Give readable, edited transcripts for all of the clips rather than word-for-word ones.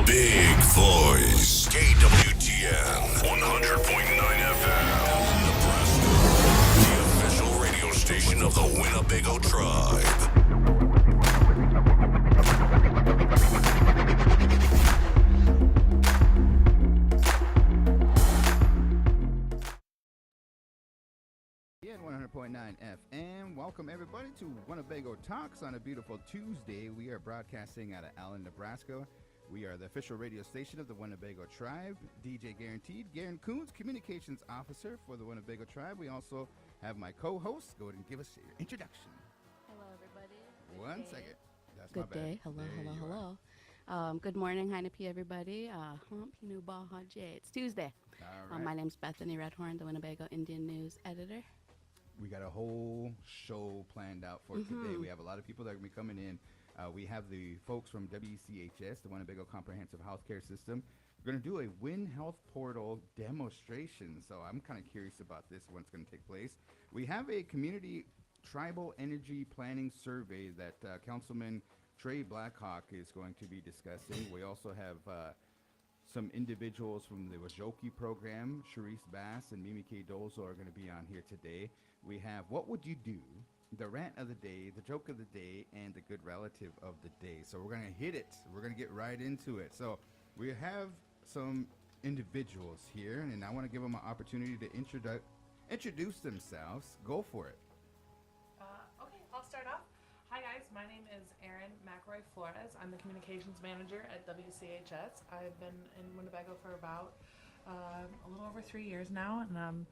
Big voice. KWTN 100.9 FM. Nebraska. The official radio station of the Winnebago tribe. KWTN 100.9 FM. Welcome everybody to Winnebago Talks on a beautiful Tuesday. We are broadcasting out of Allen, Nebraska. We are the official radio station of the Winnebago tribe. DJ Guaranteed, Garan Coons, communications officer for the Winnebago tribe. We also have my co-host. Go ahead and give us your introduction. Hello, everybody. One second. That's Good my bad. day. Hello. Good morning, Heineke, everybody. It's Tuesday. All right. My name's Bethani Redhorn, the Winnebago Indian News editor. We got a whole show planned out for today. We have a lot of people that are going to be coming in. We have the folks from WCHS, the Winnebago Comprehensive Healthcare System. We're going to do a Win Health Portal demonstration. So I'm kind of curious about this, when it's going to take place. We have a community tribal energy planning survey that Councilman Trey Blackhawk is going to be discussing. We also have some individuals from the Wajoki program, Sharice Bass and Mimi K. Dozo are going to be on here today. We have What Would You Do?, the rant of the day, the joke of the day, and the good relative of the day. So we're going to hit it. We're going to get right into it. So we have some individuals here, and I want to give them an opportunity to introduce themselves. Go for it. Okay, I'll start off. Hi guys, my name is Erin McRoy Flores. I'm the communications manager at WCHS. I've been in Winnebago for about a little over 3 years now, and I'm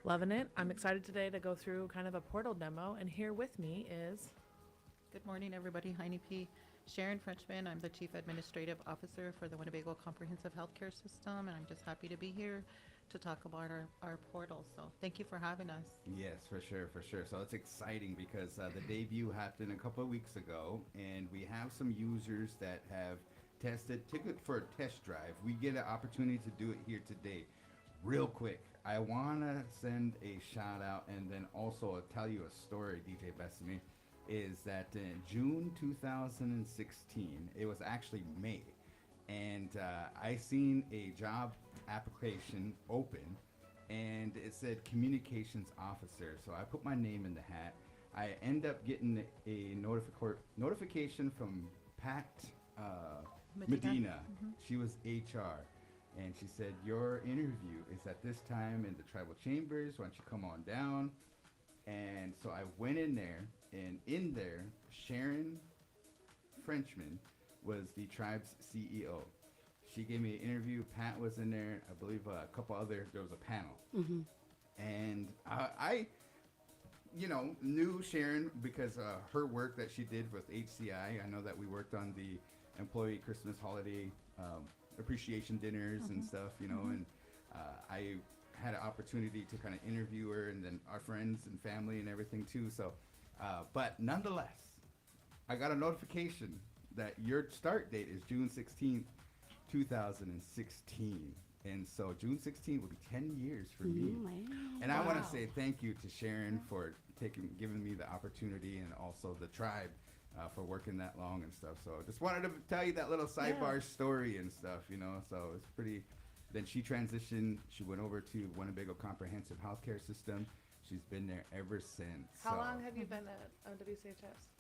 loving it. I'm excited today to go through kind of a portal demo, and here with me is... Good morning, everybody. Heineke. Sharon Frenchman. I'm the Chief Administrative Officer for the Winnebago Comprehensive Healthcare System, and I'm just happy to be here to talk about our portal. So thank you for having us. Yes, for sure. So it's exciting because the debut happened a couple of weeks ago, and we have some users that have took it for a test drive. We get an opportunity to do it here today. Real quick, I want to send a shout out and then also tell you a story, DJ Bethany, is that in June 2016, it was actually May, and I seen a job application open, and it said communications officer. So I put my name in the hat. I end up getting a notification from Pat Medina. She was HR, and she said, your interview is at this time in the tribal chambers. Why don't you come on down? And so I went in there, and in there, Sharon Frenchman was the tribe's CEO. She gave me an interview. Pat was in there. I believe a couple other, there was a panel. And I knew Sharon because her work that she did with HCI. I know that we worked on the employee Christmas holiday appreciation dinners and stuff, and I had an opportunity to kind of interview her, and then our friends and family and everything too. So, but nonetheless, I got a notification that your start date is June 16th, 2016. And so June 16th will be 10 years for me. And I want to say thank you to Sharon for giving me the opportunity, and also the tribe for working that long and stuff. So just wanted to tell you that little sidebar story and stuff, so it's pretty. Then she transitioned. She went over to Winnebago Comprehensive Healthcare System. She's been there ever since. How long have you been at WCHS?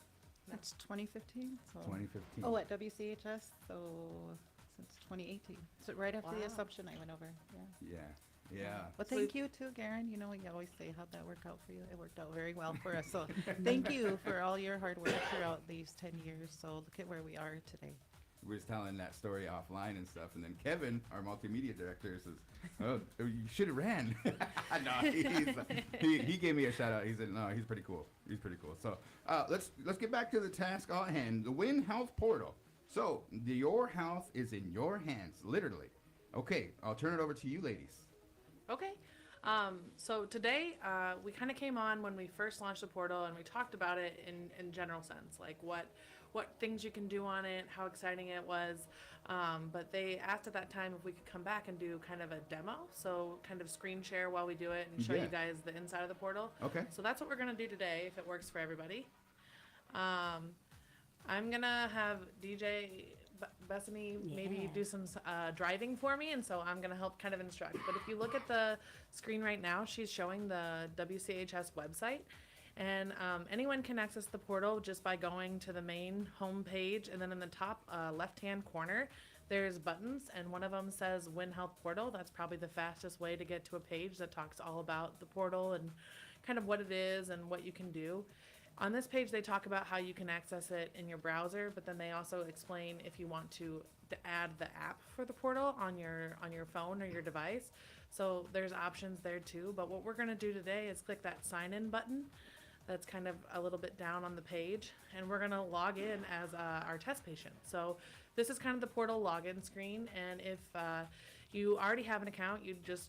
That's 2015. So 2015. Oh, at WCHS. So since 2018. So right after the assumption, I went over. Yeah. Yeah. Well, thank you too, Garan. You always say, how'd that work out for you? It worked out very well for us. So thank you for all your hard work throughout these 10 years. So look at where we are today. We was telling that story offline and stuff, and then Kevin, our multimedia director, says, "Oh, you should have ran." No, he gave me a shout out. He said, "No, he's pretty cool. So let's get back to the task at hand. The Win Health Portal. So your health is in your hands, literally. Okay, I'll turn it over to you, ladies. Okay. So today, we kind of came on when we first launched the portal, and we talked about it in general sense, like what things you can do on it, how exciting it was. But they asked at that time if we could come back and do kind of a demo, so kind of screen share while we do it and show you guys the inside of the portal. Okay. So that's what we're going to do today, if it works for everybody. I'm going to have DJ Bethany maybe Yeah. do some driving for me, and so I'm going to help kind of instruct. But if you look at the screen right now, she's showing the WCHS website. And anyone can access the portal just by going to the main home page, and then in the top left-hand corner, there's buttons, and one of them says Win Health Portal. That's probably the fastest way to get to a page that talks all about the portal and kind of what it is and what you can do. On this page, they talk about how you can access it in your browser, but then they also explain if you want to add the app for the portal on your phone or your device. So there's options there too. But what we're going to do today is click that sign in button. That's kind of a little bit down on the page, and we're going to log in as our test patient. So this is kind of the portal login screen, and if you already have an account, you just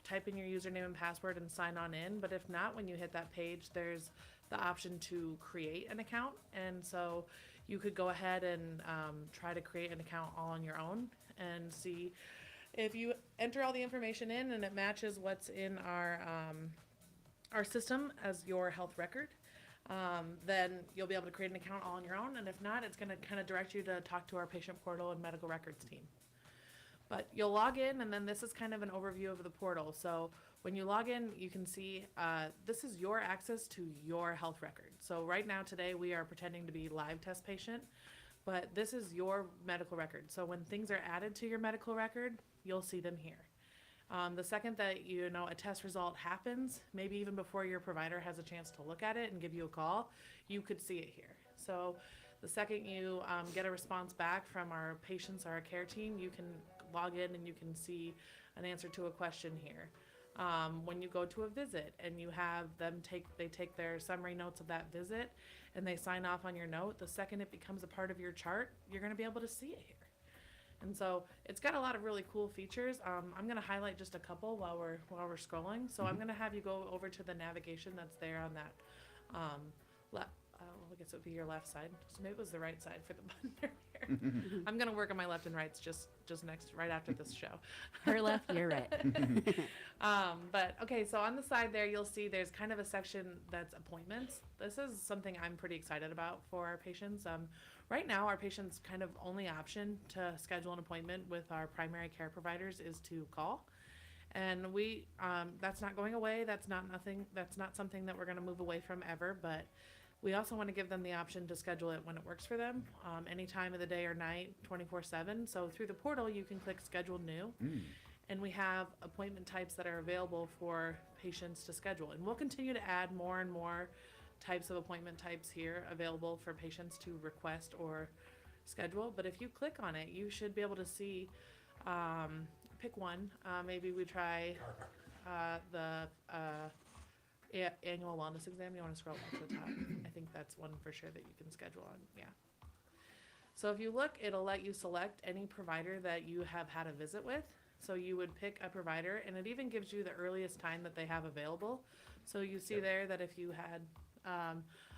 type in your username and password and sign on in. But if not, when you hit that page, there's the option to create an account, and so you could go ahead and try to create an account all on your own and see if you enter all the information in and it matches what's in our system as your health record, then you'll be able to create an account all on your own. And if not, it's going to kind of direct you to talk to our patient portal and medical records team. But you'll log in, and then this is kind of an overview of the portal. So when you log in, you can see this is your access to your health record. So right now, today, we are pretending to be live test patient, but this is your medical record. So when things are added to your medical record, you'll see them here. The second that a test result happens, maybe even before your provider has a chance to look at it and give you a call, you could see it here. So the second you get a response back from our patients or our care team, you can log in and you can see an answer to a question here. When you go to a visit and you have them take their summary notes of that visit and they sign off on your note, the second it becomes a part of your chart, you're going to be able to see it here. And so it's got a lot of really cool features. I'm going to highlight just a couple while we're scrolling. So I'm going to have you go over to the navigation that's there on that I guess it would be your left side. So maybe it was the right side for the button here. I'm going to work on my left and rights just right after this show. Her left, your right. But okay, so on the side there, you'll see there's kind of a section that's appointments. This is something I'm pretty excited about for our patients. Right now, our patients' kind of only option to schedule an appointment with our primary care providers is to call. And that's not going away. That's not something that we're going to move away from ever, but we also want to give them the option to schedule it when it works for them, any time of the day or night, 24/7. So through the portal, you can click Schedule New, and we have appointment types that are available for patients to schedule. And we'll continue to add more and more types of appointment types here available for patients to request or schedule. But if you click on it, you should be able to see, pick one. Maybe we try the annual wellness exam. You want to scroll back to the top. I think that's one for sure that you can schedule on. Yeah. So if you look, it'll let you select any provider that you have had a visit with. So you would pick a provider, and it even gives you the earliest time that they have available. So you see there that if you had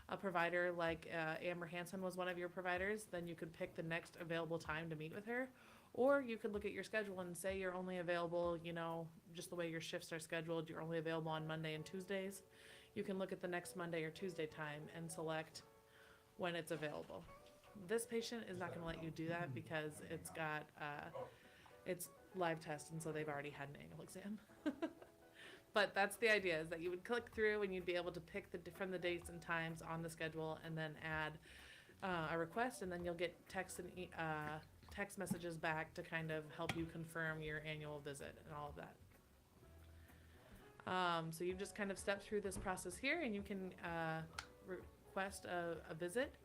a provider like Amber Hansen was one of your providers, then you could pick the next available time to meet with her. Or you could look at your schedule and say you're only available, just the way your shifts are scheduled, you're only available on Monday and Tuesdays. You can look at the next Monday or Tuesday time and select when it's available. This patient is not going to let you do that because it's got, it's live test, and so they've already had an annual exam. But that's the idea, is that you would click through and you'd be able to pick from the dates and times on the schedule and then add a request, and then you'll get text messages back to kind of help you confirm your annual visit and all of that. So you just kind of step through this process here, and you can request a visit.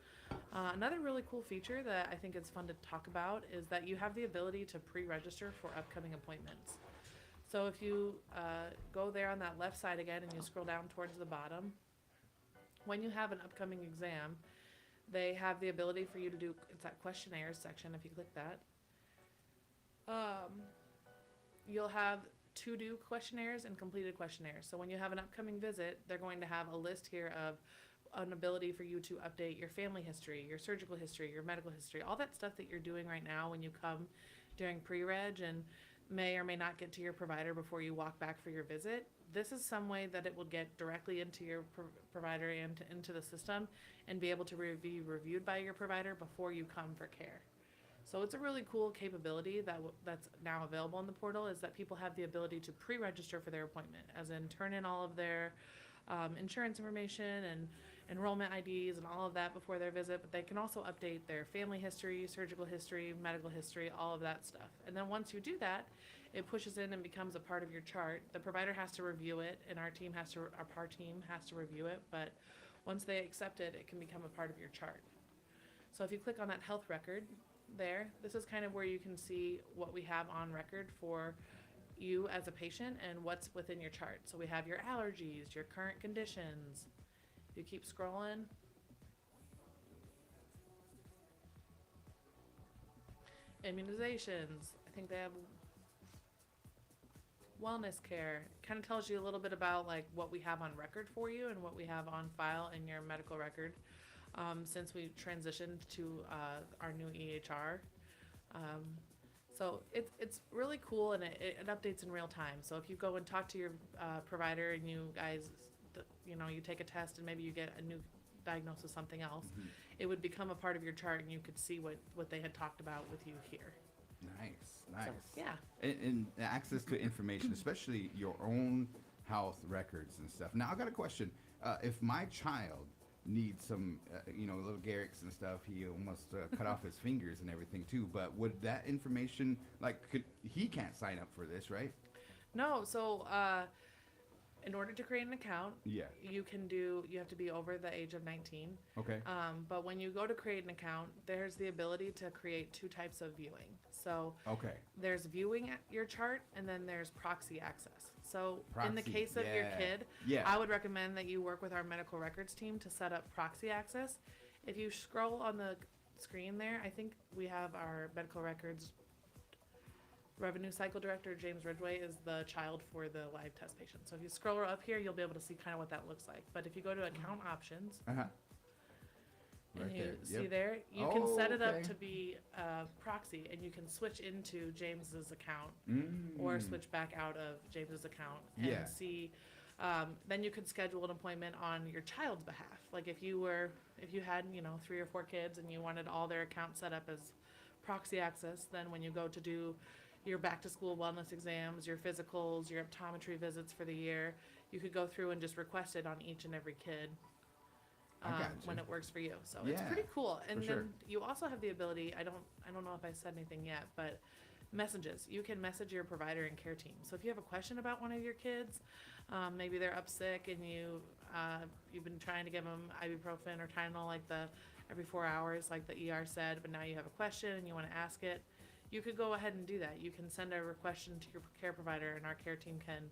Another really cool feature that I think is fun to talk about is that you have the ability to pre-register for upcoming appointments. So if you go there on that left side again and you scroll down towards the bottom, when you have an upcoming exam, they have the ability for you to do, it's that questionnaires section. If you click that, you'll have to do questionnaires and completed questionnaires. So when you have an upcoming visit, they're going to have a list here of an ability for you to update your family history, your surgical history, your medical history, all that stuff that you're doing right now when you come during pre-reg and may or may not get to your provider before you walk back for your visit. This is some way that it will get directly into your provider and into the system and be able to be reviewed by your provider before you come for care. So it's a really cool capability that's now available in the portal, is that people have the ability to pre-register for their appointment, as in turn in all of their insurance information and enrollment IDs and all of that before their visit, but they can also update their family history, surgical history, medical history, all of that stuff. And then once you do that, it pushes in and becomes a part of your chart. The provider has to review it, and our team has to review it, but once they accept it, it can become a part of your chart. So if you click on that health record there, this is kind of where you can see what we have on record for you as a patient and what's within your chart. So we have your allergies, your current conditions. If you keep scrolling, immunizations, I think they have wellness care. Kind of tells you a little bit about like what we have on record for you and what we have on file in your medical record since we transitioned to our new EHR. So it's really cool, and it updates in real time. So if you go and talk to your provider and you guys, you take a test and maybe you get a new diagnosis, something else, it would become a part of your chart, and you could see what they had talked about with you here. Nice. So, yeah. And access to information, especially your own health records and stuff. Now, I got a question. If my child needs some, little Garrix and stuff, he almost cut off his fingers and everything too, but would that information, he can't sign up for this, right? No, so in order to create an account, Yeah. you have to be over the age of 19. Okay. But when you go to create an account, there's the ability to create two types of viewing. So Okay. there's viewing your chart, and then there's proxy access. So in the Proxy, case of your yeah. kid, Yeah. I would recommend that you work with our medical records team to set up proxy access. If you scroll on the screen there, I think we have our medical records revenue cycle director, James Ridgway, is the child for the live test patient. So if you scroll up here, you'll be able to see kind of what that looks like. But if you go to account options, Uh-huh. and Right you there. see Yep. there, you can set it okay. up to be proxy, and you can switch into James's account Mm. or switch back out of James's account and Yeah. see. Then you could schedule an appointment on your child's behalf. Like if you had 3 or 4 kids and you wanted all their accounts set up as proxy access, then when you go to do your back to school wellness exams, your physicals, your optometry visits for the year, you could go through and just request it on each and every kid when it works for you. So it's Yeah, pretty cool. And for then sure. you also have the ability, I don't know if I said anything yet, but messages. You can message your provider and care team. So if you have a question about one of your kids, maybe they're up sick and you've been trying to give them ibuprofen or Tylenol every 4 hours like the ER said, but now you have a question and you want to ask it, you could go ahead and do that. You can send a question to your care provider, and our care team can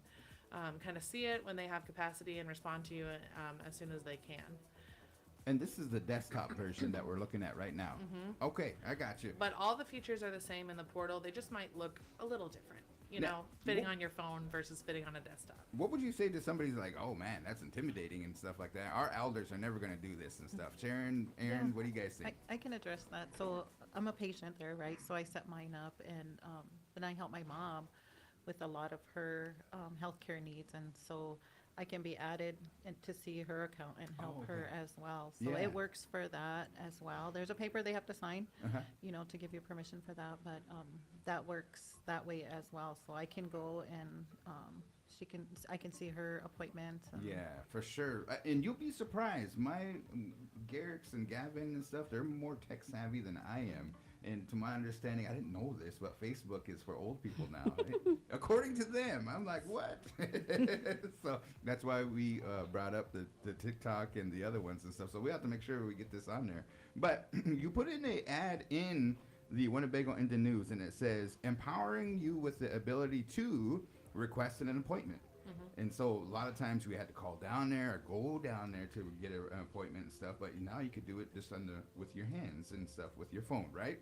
kind of see it when they have capacity and respond to you as soon as they can. And this is the desktop version that we're looking at right now. Okay, I got you. But all the features are the same in the portal. They just might look a little different, Now, fitting what- on your phone versus fitting on a desktop. What would you say to somebody who's like, oh man, that's intimidating and stuff like that? Our elders are never going to do this and stuff. Sharon, Aaron, Yeah. what do you guys think? I can address that. So I'm a patient there, right? So I set mine up, and then I help my mom with a lot of her healthcare needs, and so I can be added and to see her account and help her okay. as well. So Yeah. it works for that as well. There's a paper they have to sign, Uh-huh. to give you permission for that, but that works that way as well. So I can go and I can see her appointments. Yeah, for sure. And you'll be surprised. My Garrix and Gavin and stuff, they're more tech savvy than I am. And to my understanding, I didn't know this, but Facebook is for old people now. Right? According to them. I'm like, what? So that's why we brought up the TikTok and the other ones and stuff. So we have to make sure we get this on there. But you put in an ad in the Winnebago Indian News, and it says, empowering you with the ability to request an appointment. And so a lot of times we had to call down there or go down there to get an appointment and stuff, but now you could do it just with your hands and stuff with your phone, right?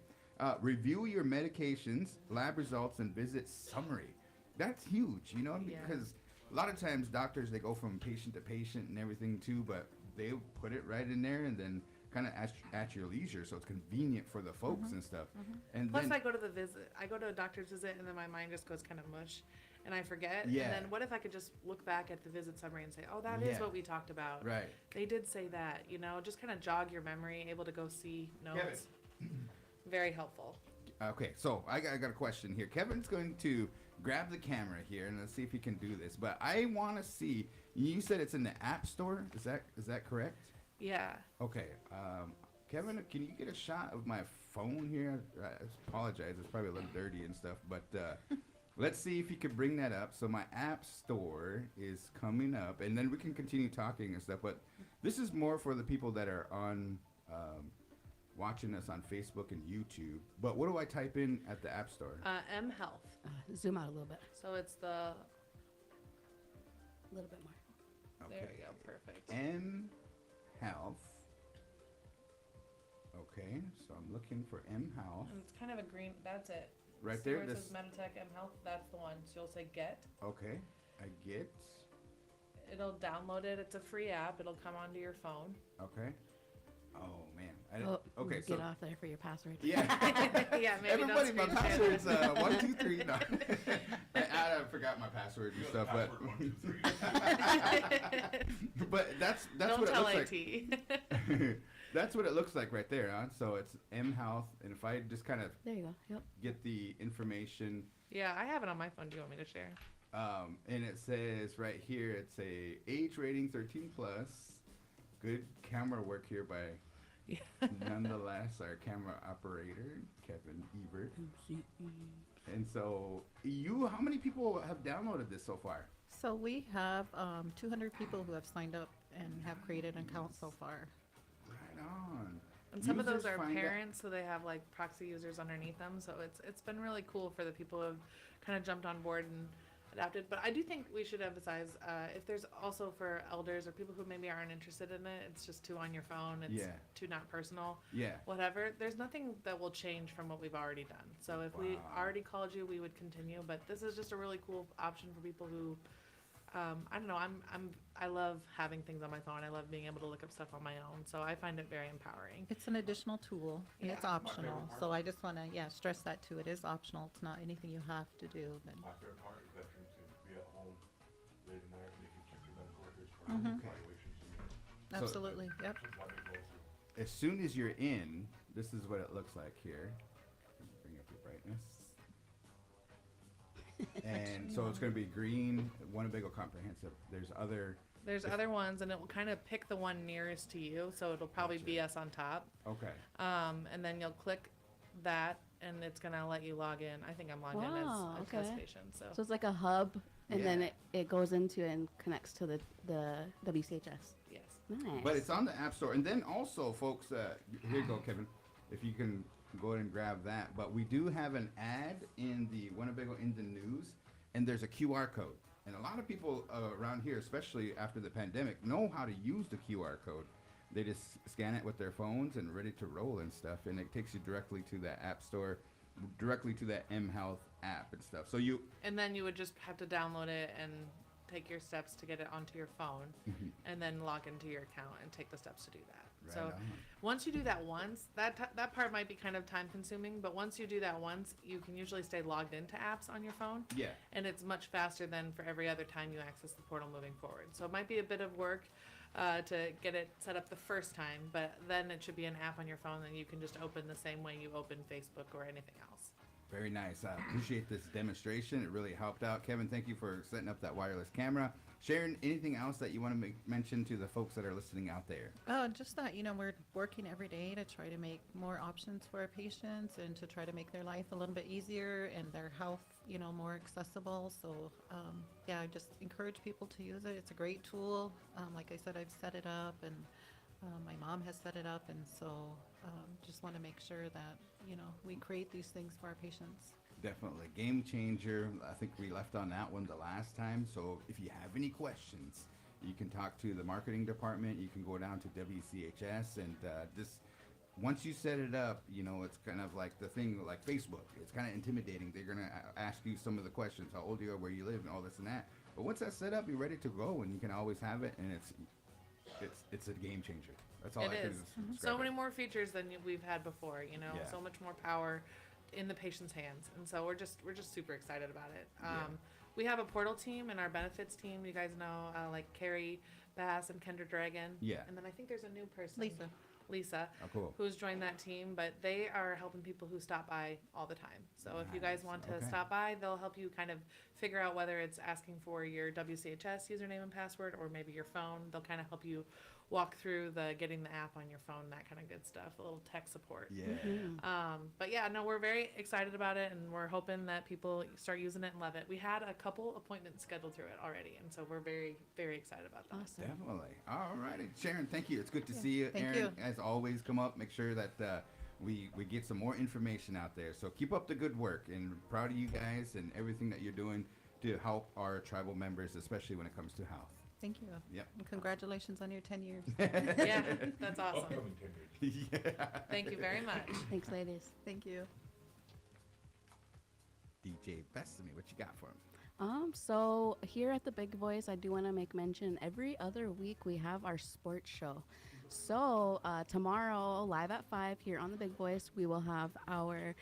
Review your medications, lab results, and visit summary. That's huge, Yeah. because a lot of times doctors, they go from patient to patient and everything too, but they put it right in there and then kind of at your leisure, so it's convenient for the folks and stuff. And Plus, then, I go to a doctor's visit, and then my mind just goes kind of mush, and I forget. Yeah. And then what if I could just look back at the visit summary and say, oh, that is Yeah. what we talked about. right. They did say that, just kind of jog your memory, able to go see notes. Very helpful. Okay, so I got a question here. Kevin's going to grab the camera here and let's see if he can do this. But I want to see. You said it's in the App Store. Is that correct? Yeah. Okay. Kevin, can you get a shot of my phone here? I apologize. It's probably a little dirty and stuff, but let's see if you could bring that up. So my App Store is coming up, and then we can continue talking and stuff. But this is more for the people that are on. Watching us on Facebook and YouTube. But what do I type in at the App Store? M Health. Zoom out a little bit. So it's the. A little bit more. There we go. Perfect. M Health. Okay, so I'm looking for M Health. And it's kind of a green. That's it. Right See there. where it This. says Meditech M Health. That's the one. So you'll say get. Okay, I get. It'll download it. It's a free app. It'll come onto your phone. Okay. Oh man. Okay, so get off there for your password. yeah. Yeah, maybe Everybody, my don't screen share password's this. 1 2 3. No. I forgot my password and stuff, but but that's Don't what it tell looks IT. like. That's what it looks like right there, huh? So it's M Health, and if I just kind of There you go. Yep. get the information, Yeah, I have it on my phone. Do you want me to share? and it says right here, it's a age rating 13 plus. Good camera work here by Yeah. nonetheless our camera operator Kevin Ebert. And so how many people have downloaded this so far? So we have 200 people who have signed up and have created an account so far. Right on. And some of those Users are find out- parents, so they have like proxy users underneath them. So it's been really cool for the people who have kind of jumped on board and adapted. But I do think we should emphasize if there's also for elders or people who maybe aren't interested in it, it's just too on your phone. It's Yeah. too not personal. Yeah. Whatever. There's nothing that will change from what we've already done. So if we Wow. already called you, we would continue. But this is just a really cool option for people who. I don't know. I love having things on my phone. I love being able to look up stuff on my own. So I find it very empowering. It's an additional tool and it's Yeah. optional. So I just want to, stress that too. It is optional. It's not anything you have to do. But My favorite part is veterans can be at home late at night, they can check their medical records for Mhm. evaluations and absolutely, yep. that's what they go through. As soon as you're in, this is what it looks like here. Bring up your brightness. And so it's going to be green, Winnebago Comprehensive. There's Other ones, and it will kind of pick the one nearest to you. So it'll probably be us on top. okay. And then you'll click that, and it's gonna let you log in. I think I'm logged in Wow, as a test okay. patient. So So it's like a hub, and then Yeah. it goes into and connects to the WCHS. yes. Nice. But it's on the App Store. And then also, folks, here you go, Kevin. If you can go ahead and grab that. But we do have an ad in the Winnebago Indian News, and there's a QR code. And a lot of people around here, especially after the pandemic, know how to use the QR code. They just scan it with their phones and ready to roll and stuff. And it takes you directly to that App Store, directly to that M Health app and stuff. So And then you would just have to download it and take your steps to get it onto your phone, and then log into your account and take the steps to do that. Right So on. once you do that once, that part might be kind of time consuming, but once you do that once, you can usually stay logged into apps on your phone. Yeah. And it's much faster than for every other time you access the portal moving forward. So it might be a bit of work to get it set up the first time, but then it should be an app on your phone that you can just open the same way you open Facebook or anything else. Very nice. I appreciate this demonstration. It really helped out. Kevin, thank you for setting up that wireless camera. Sharon, anything else that you want to mention to the folks that are listening out there? Just that, we're working every day to try to make more options for our patients and to try to make their life a little bit easier and their health, more accessible. So, I just encourage people to use it. It's a great tool. Like I said, I've set it up and my mom has set it up. And so just want to make sure that, we create these things for our patients. Definitely. Game changer. I think we left on that one the last time. So if you have any questions, you can talk to the marketing department. You can go down to WCHS and just once you set it up, it's kind of like the thing like Facebook. It's kind of intimidating. They're going to ask you some of the questions, how old you are, where you live, and all this and that. But once that's set up, you're ready to go, and you can always have it, and it's a game changer. That's all It I can is. describe So it. many more features than we've had before, Yeah. so much more power in the patient's hands. And so we're just super excited about it. We have a portal team and our benefits team, you guys know, like Carrie Bass and Kendra Dragon. Yeah. And then I think there's a new person. Lisa. Lisa, Oh, cool. who's joined that team, but they are helping people who stop by all the time. So if you guys Nice. want to Okay. stop by, they'll help you kind of figure out whether it's asking for your WCHS username and password or maybe your phone. They'll kind of help you walk through the getting the app on your phone, that kind of good stuff, a little tech support. Yeah. But yeah, no, we're very excited about it, and we're hoping that people start using it and love it. We had a couple appointments scheduled through it already, and so we're very, very excited about that. Awesome. Definitely. All righty. Sharon, thank you. It's good to see you. Thank Aaron, you. as always, come up. Make sure that we get some more information out there. So keep up the good work, and proud of you guys and everything that you're doing to help our tribal members, especially when it comes to health. Thank you. Yep. And congratulations on your 10 years. Yeah, that's awesome. Upcoming 10 years. Yeah. Thank you very much. Thanks, ladies. Thank you. DJ Bethany, what you got for him? So here at the Big Voice, I do want to make mention every other week we have our sports show. So tomorrow, live at 5 here on the Big Voice, we will have our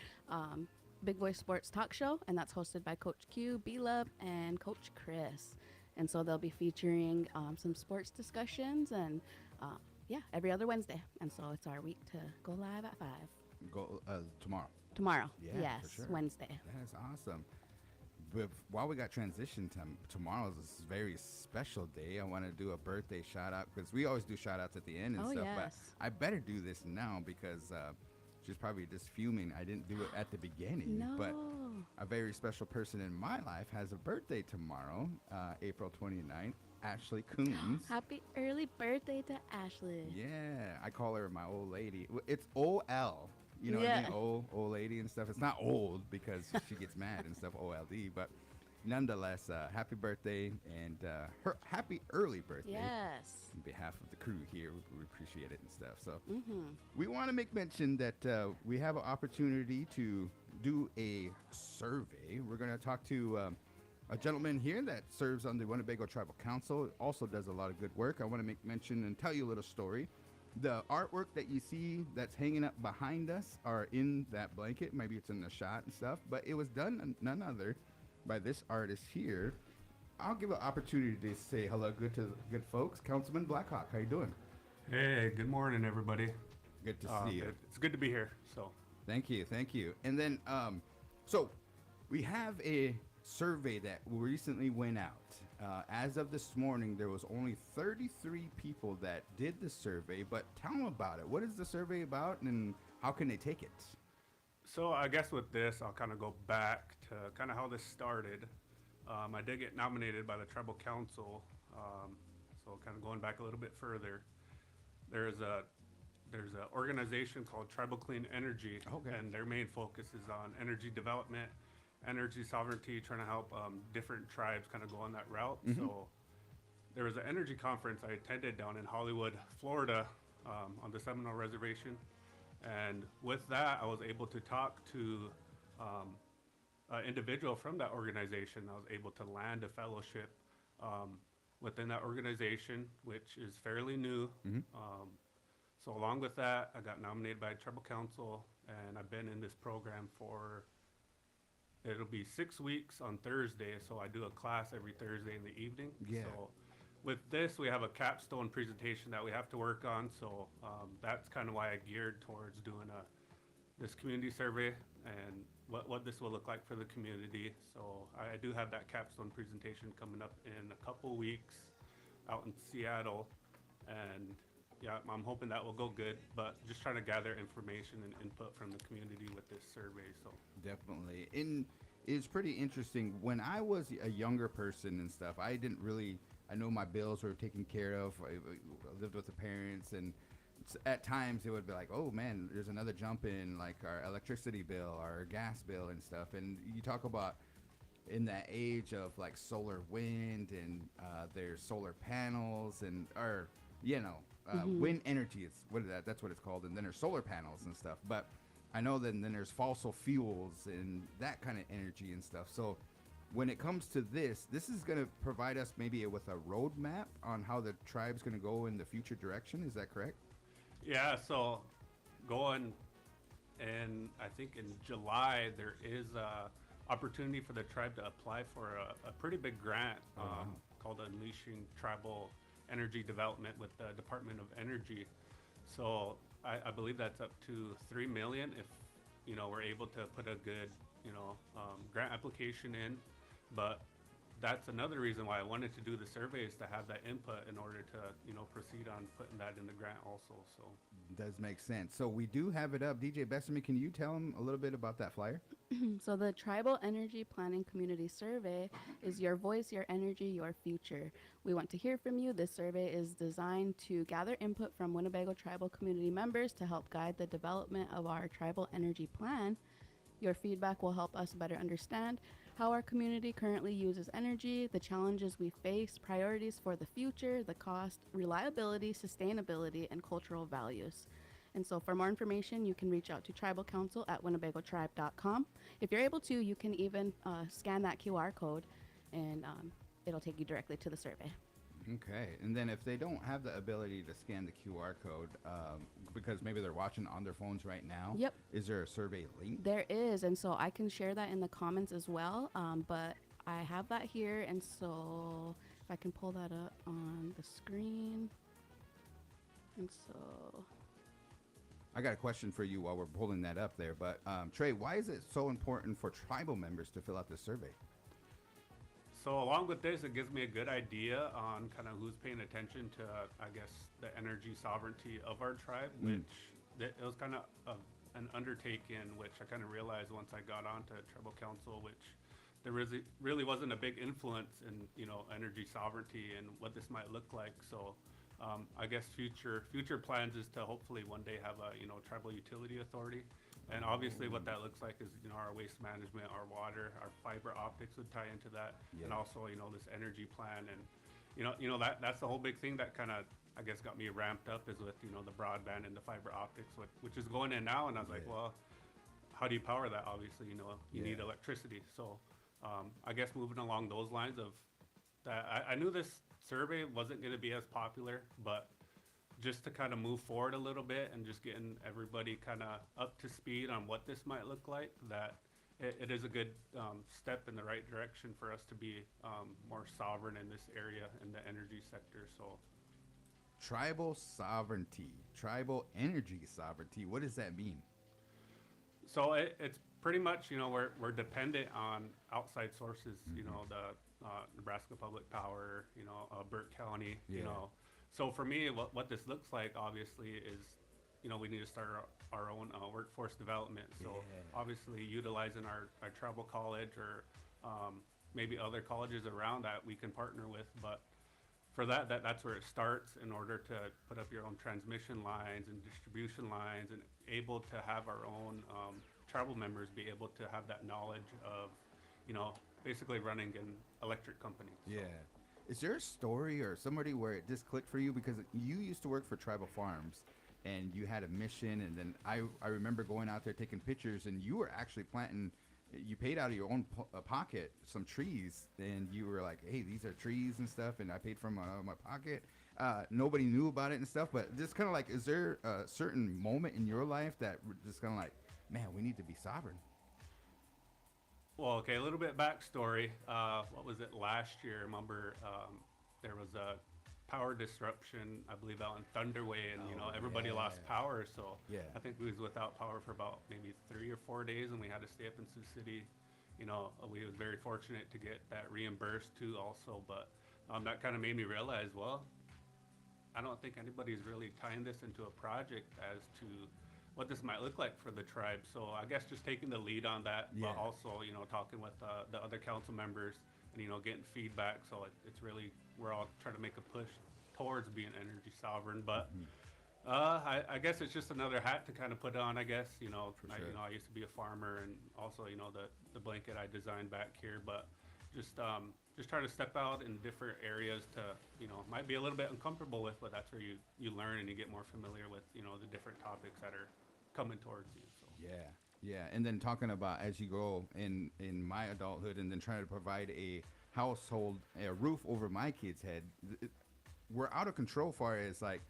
Big Voice Sports Talk Show, and that's hosted by Coach Q, B-Love, and Coach Chris. And so they'll be featuring some sports discussions and yeah, every other Wednesday. And so it's our week to go live at 5. Go tomorrow. Tomorrow. Yeah, yes, for sure. Wednesday. That is awesome. But while we got transition time, tomorrow's a very special day. I want to do a birthday shout out because we always do shout outs at the end and Oh, stuff. yes. But I better do this now because she's probably just fuming. I didn't do it at the beginning. No. But a very special person in my life has a birthday tomorrow, April 29th, Ashley Coons. Happy early birthday to Ashley. Yeah, I call her my old lady. It's OL. You know what I Yeah. mean? Old lady and stuff. It's not old because she gets mad and stuff, OLD. But nonetheless, happy birthday and her happy early birthday. Yes. On behalf of the crew here, we appreciate it and stuff. So we want to make mention that we have an opportunity to do a survey. We're going to talk to a gentleman here that serves on the Winnebago Tribal Council. Also does a lot of good work. I want to make mention and tell you a little story. The artwork that you see that's hanging up behind us are in that blanket. Maybe it's in the shot and stuff, but it was done none other by this artist here. I'll give an opportunity to say hello good folks. Councilman Blackhawk, how you doing? Hey, good morning, everybody. Good to see you. It's good to be here. So, Thank you. And then, so we have a survey that recently went out. As of this morning, there was only 33 people that did the survey, but tell them about it. What is the survey about and how can they take it? so I guess with this, I'll kind of go back to kind of how this started. I did get nominated by the Tribal Council, so kind of going back a little bit further. There's a organization called Tribal Clean Energy, Okay. and their main focus is on energy development, energy sovereignty, trying to help different tribes kind of go on that route. So there was an energy conference I attended down in Hollywood, Florida, on the Seminole Reservation. And with that, I was able to talk to an individual from that organization. I was able to land a fellowship within that organization, which is fairly new. So along with that, I got nominated by Tribal Council, and I've been in this program for, it'll be 6 weeks on Thursday. So I do a class every Thursday in the evening. Yeah. So with this, we have a capstone presentation that we have to work on. So that's kind of why I geared towards doing this community survey and what this will look like for the community. So I do have that capstone presentation coming up in a couple weeks out in Seattle. And yeah, I'm hoping that will go good, but just trying to gather information and input from the community with this survey. So Definitely. And it's pretty interesting. When I was a younger person and stuff, I didn't really, I know my bills were taken care of. I lived with the parents, and at times it would be like, oh man, there's another jump in like our electricity bill, our gas bill and stuff. And you talk about in that age of like solar wind and there's solar panels and, or, you know, wind energy, that's what it's called. And then there's solar panels and stuff. But I know that then there's fossil fuels and that kind of energy and stuff. So when it comes to this is going to provide us maybe with a roadmap on how the tribe's going to go in the future direction. Is that correct? yeah, so going, and I think in July there is a opportunity for the tribe to apply for a pretty big grant called Unleashing Tribal Energy Development with the Department of Energy. So I believe that's up to 3 million if, we're able to put a good, grant application in. But that's another reason why I wanted to do the survey, is to have that input in order to, proceed on putting that in the grant also. So Does make sense. So we do have it up. DJ Bethany, can you tell them a little bit about that flyer? So the Tribal Energy Planning Community Survey is your voice, your energy, your future. We want to hear from you. This survey is designed to gather input from Winnebago tribal community members to help guide the development of our tribal energy plan. Your feedback will help us better understand how our community currently uses energy, the challenges we face, priorities for the future, the cost, reliability, sustainability, and cultural values. And so for more information, you can reach out to Tribal Council at winnebagotribe.com. If you're able to, you can even scan that QR code, and it'll take you directly to the survey. Okay. And then if they don't have the ability to scan the QR code, because maybe they're watching on their phones right now, Yep. is there a survey link? There is, and so I can share that in the comments as well, but I have that here, and so if I can pull that up on the screen. And so I got a question for you while we're pulling that up there. But Trey, why is it so important for tribal members to fill out this survey? So along with this, it gives me a good idea on kind of who's paying attention to, I guess, the energy sovereignty of our tribe, which it was kind of an undertaking, which I kind of realized once I got onto tribal council, which there really wasn't a big influence in, energy sovereignty and what this might look like. So I guess future plans is to hopefully one day have a, tribal utility authority. And obviously what that looks like is, our waste management, our water, our fiber optics would tie into that. Yeah. And also, this energy plan. And, that's the whole big thing that kind of, I guess, got me ramped up, is with, the broadband and the fiber optics, which is going in now. And I was like, well, how do you power that? Obviously, you need electricity. So I guess moving along those lines of that, I knew this survey wasn't going to be as popular, but just to kind of move forward a little bit and just getting everybody kind of up to speed on what this might look like, that it is a good step in the right direction for us to be more sovereign in this area in the energy sector. So Tribal sovereignty, tribal energy sovereignty. What does that mean? So it's pretty much, we're dependent on outside sources, the Nebraska Public Power, Burke County, So for me, what this looks like, obviously, is, we need to start our own workforce development. So obviously utilizing our tribal college or maybe other colleges around that we can partner with. But for that's where it starts, in order to put up your own transmission lines and distribution lines, and able to have our own tribal members be able to have that knowledge of, basically running an electric company. So. Yeah. Is there a story or somebody where it just clicked for you? Because you used to work for tribal farms and you had a mission, and then I remember going out there taking pictures, and you were actually planting, you paid out of your own pocket some trees, and you were like, hey, these are trees and stuff, and I paid from my pocket. Nobody knew about it and stuff, but just kind of like, is there a certain moment in your life that just kind of like, man, we need to be sovereign? Well, okay, a little bit backstory. What was it last year? I remember there was a power disruption, I believe, out in Thunderway, and everybody lost power. So I think we was without power for about maybe 3 or 4 days, and we had to stay up in Sioux City. We was very fortunate to get that reimbursed too, also. But that kind of made me realize, well, I don't think anybody's really tying this into a project as to what this might look like for the tribe. So I guess just taking the lead on that, but also, talking with the other council members and, getting feedback. So it's really, we're all trying to make a push towards being energy sovereign. But I guess it's just another hat to kind of put on, I guess. I used to be a farmer, and also, the blanket I designed back here. But just trying to step out in different areas to, might be a little bit uncomfortable with, but that's where you learn and you get more familiar with, the different topics that are coming towards you. So. Yeah. And then talking about, as you go in my adulthood, and then trying to provide a roof over my kid's head, we're out of control far as like,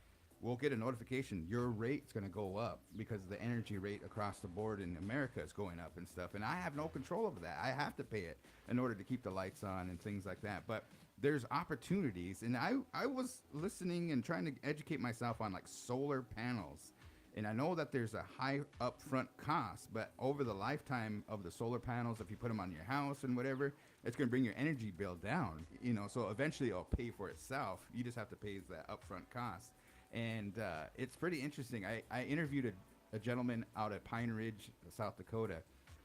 we'll get a notification, your rate's going to go up because the energy rate across the board in America is going up and stuff. And I have no control over that. I have to pay it in order to keep the lights on and things like that. But there's opportunities. And I was listening and trying to educate myself on like solar panels. And I know that there's a high upfront cost, but over the lifetime of the solar panels, if you put them on your house and whatever, it's going to bring your energy bill down. So eventually it'll pay for itself. You just have to pay that upfront cost. And it's pretty interesting. I interviewed a gentleman out at Pine Ridge, South Dakota,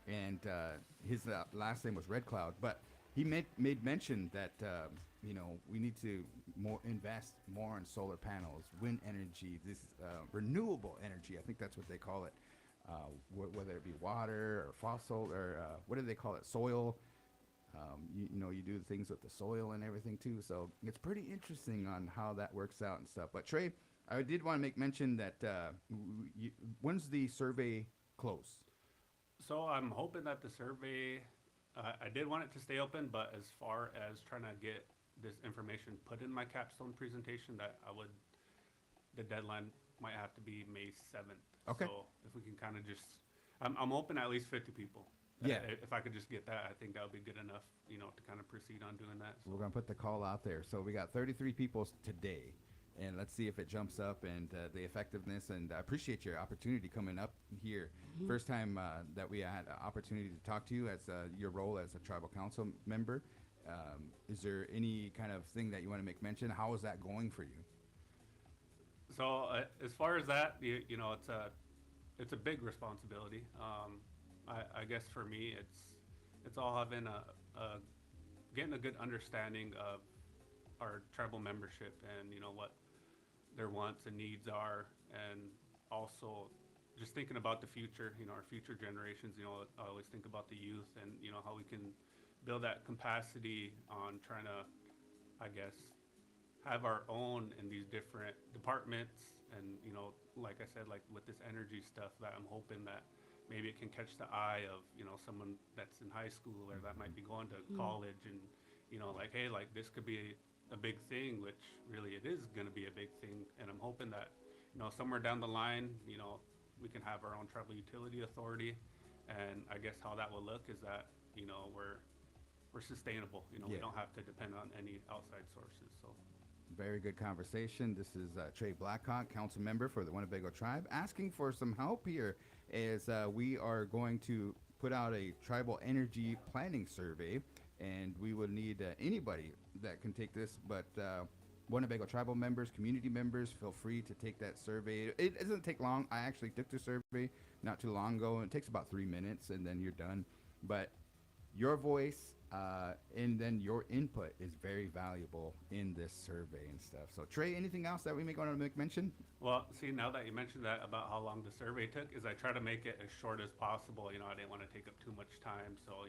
and his last name was Red Cloud, but he made mention that we need to invest more in solar panels, wind energy, this renewable energy. I think that's what they call it, whether it be water or fossil or what do they call it, soil. You do things with the soil and everything too. So it's pretty interesting on how that works out and stuff. But Trey, I did want to make mention that when's the survey close? So I'm hoping that the survey, I did want it to stay open, but as far as trying to get this information put in my capstone presentation, the deadline might have to be May 7th. Okay. So if we can kind of just, I'm hoping at least 50 people. Yeah. If I could just get that, I think that would be good enough, to kind of proceed on doing that. So. We're going to put the call out there. So we got 33 people today. And let's see if it jumps up and the effectiveness. And I appreciate your opportunity coming up here. Mm-hmm. First time that we had an opportunity to talk to you as your role as a tribal council member. Is there any kind of thing that you want to make mention? How is that going for you? So as far as that, it's a big responsibility. I guess for me, it's all having getting a good understanding of our tribal membership and what their wants and needs are, and also just thinking about the future, our future generations. I always think about the youth and how we can build that capacity on trying to, I guess, have our own in these different departments. And like I said, like with this energy stuff, that I'm hoping that maybe it can catch the eye of someone that's in high school or that might be going to college, and like, hey, like this could be a big thing, which really it is going to be a big thing. And I'm hoping that somewhere down the line we can have our own tribal utility authority. And I guess how that will look is that we're sustainable. We don't have to depend on any outside sources. So very good conversation. This is Trey Blackhawk, council member for the Winnebago tribe, asking for some help here as we are going to put out a tribal energy planning survey, and we will need anybody that can take this, but Winnebago tribal members, community members, feel free to take that survey. It doesn't take long. I actually took the survey not too long ago, and it takes about 3 minutes, and then you're done. But your voice and then your input is very valuable in this survey and stuff. So Trey, anything else that we may want to make mention? Well, see, now that you mentioned that about how long the survey took, is I try to make it as short as possible. I didn't want to take up too much time. So,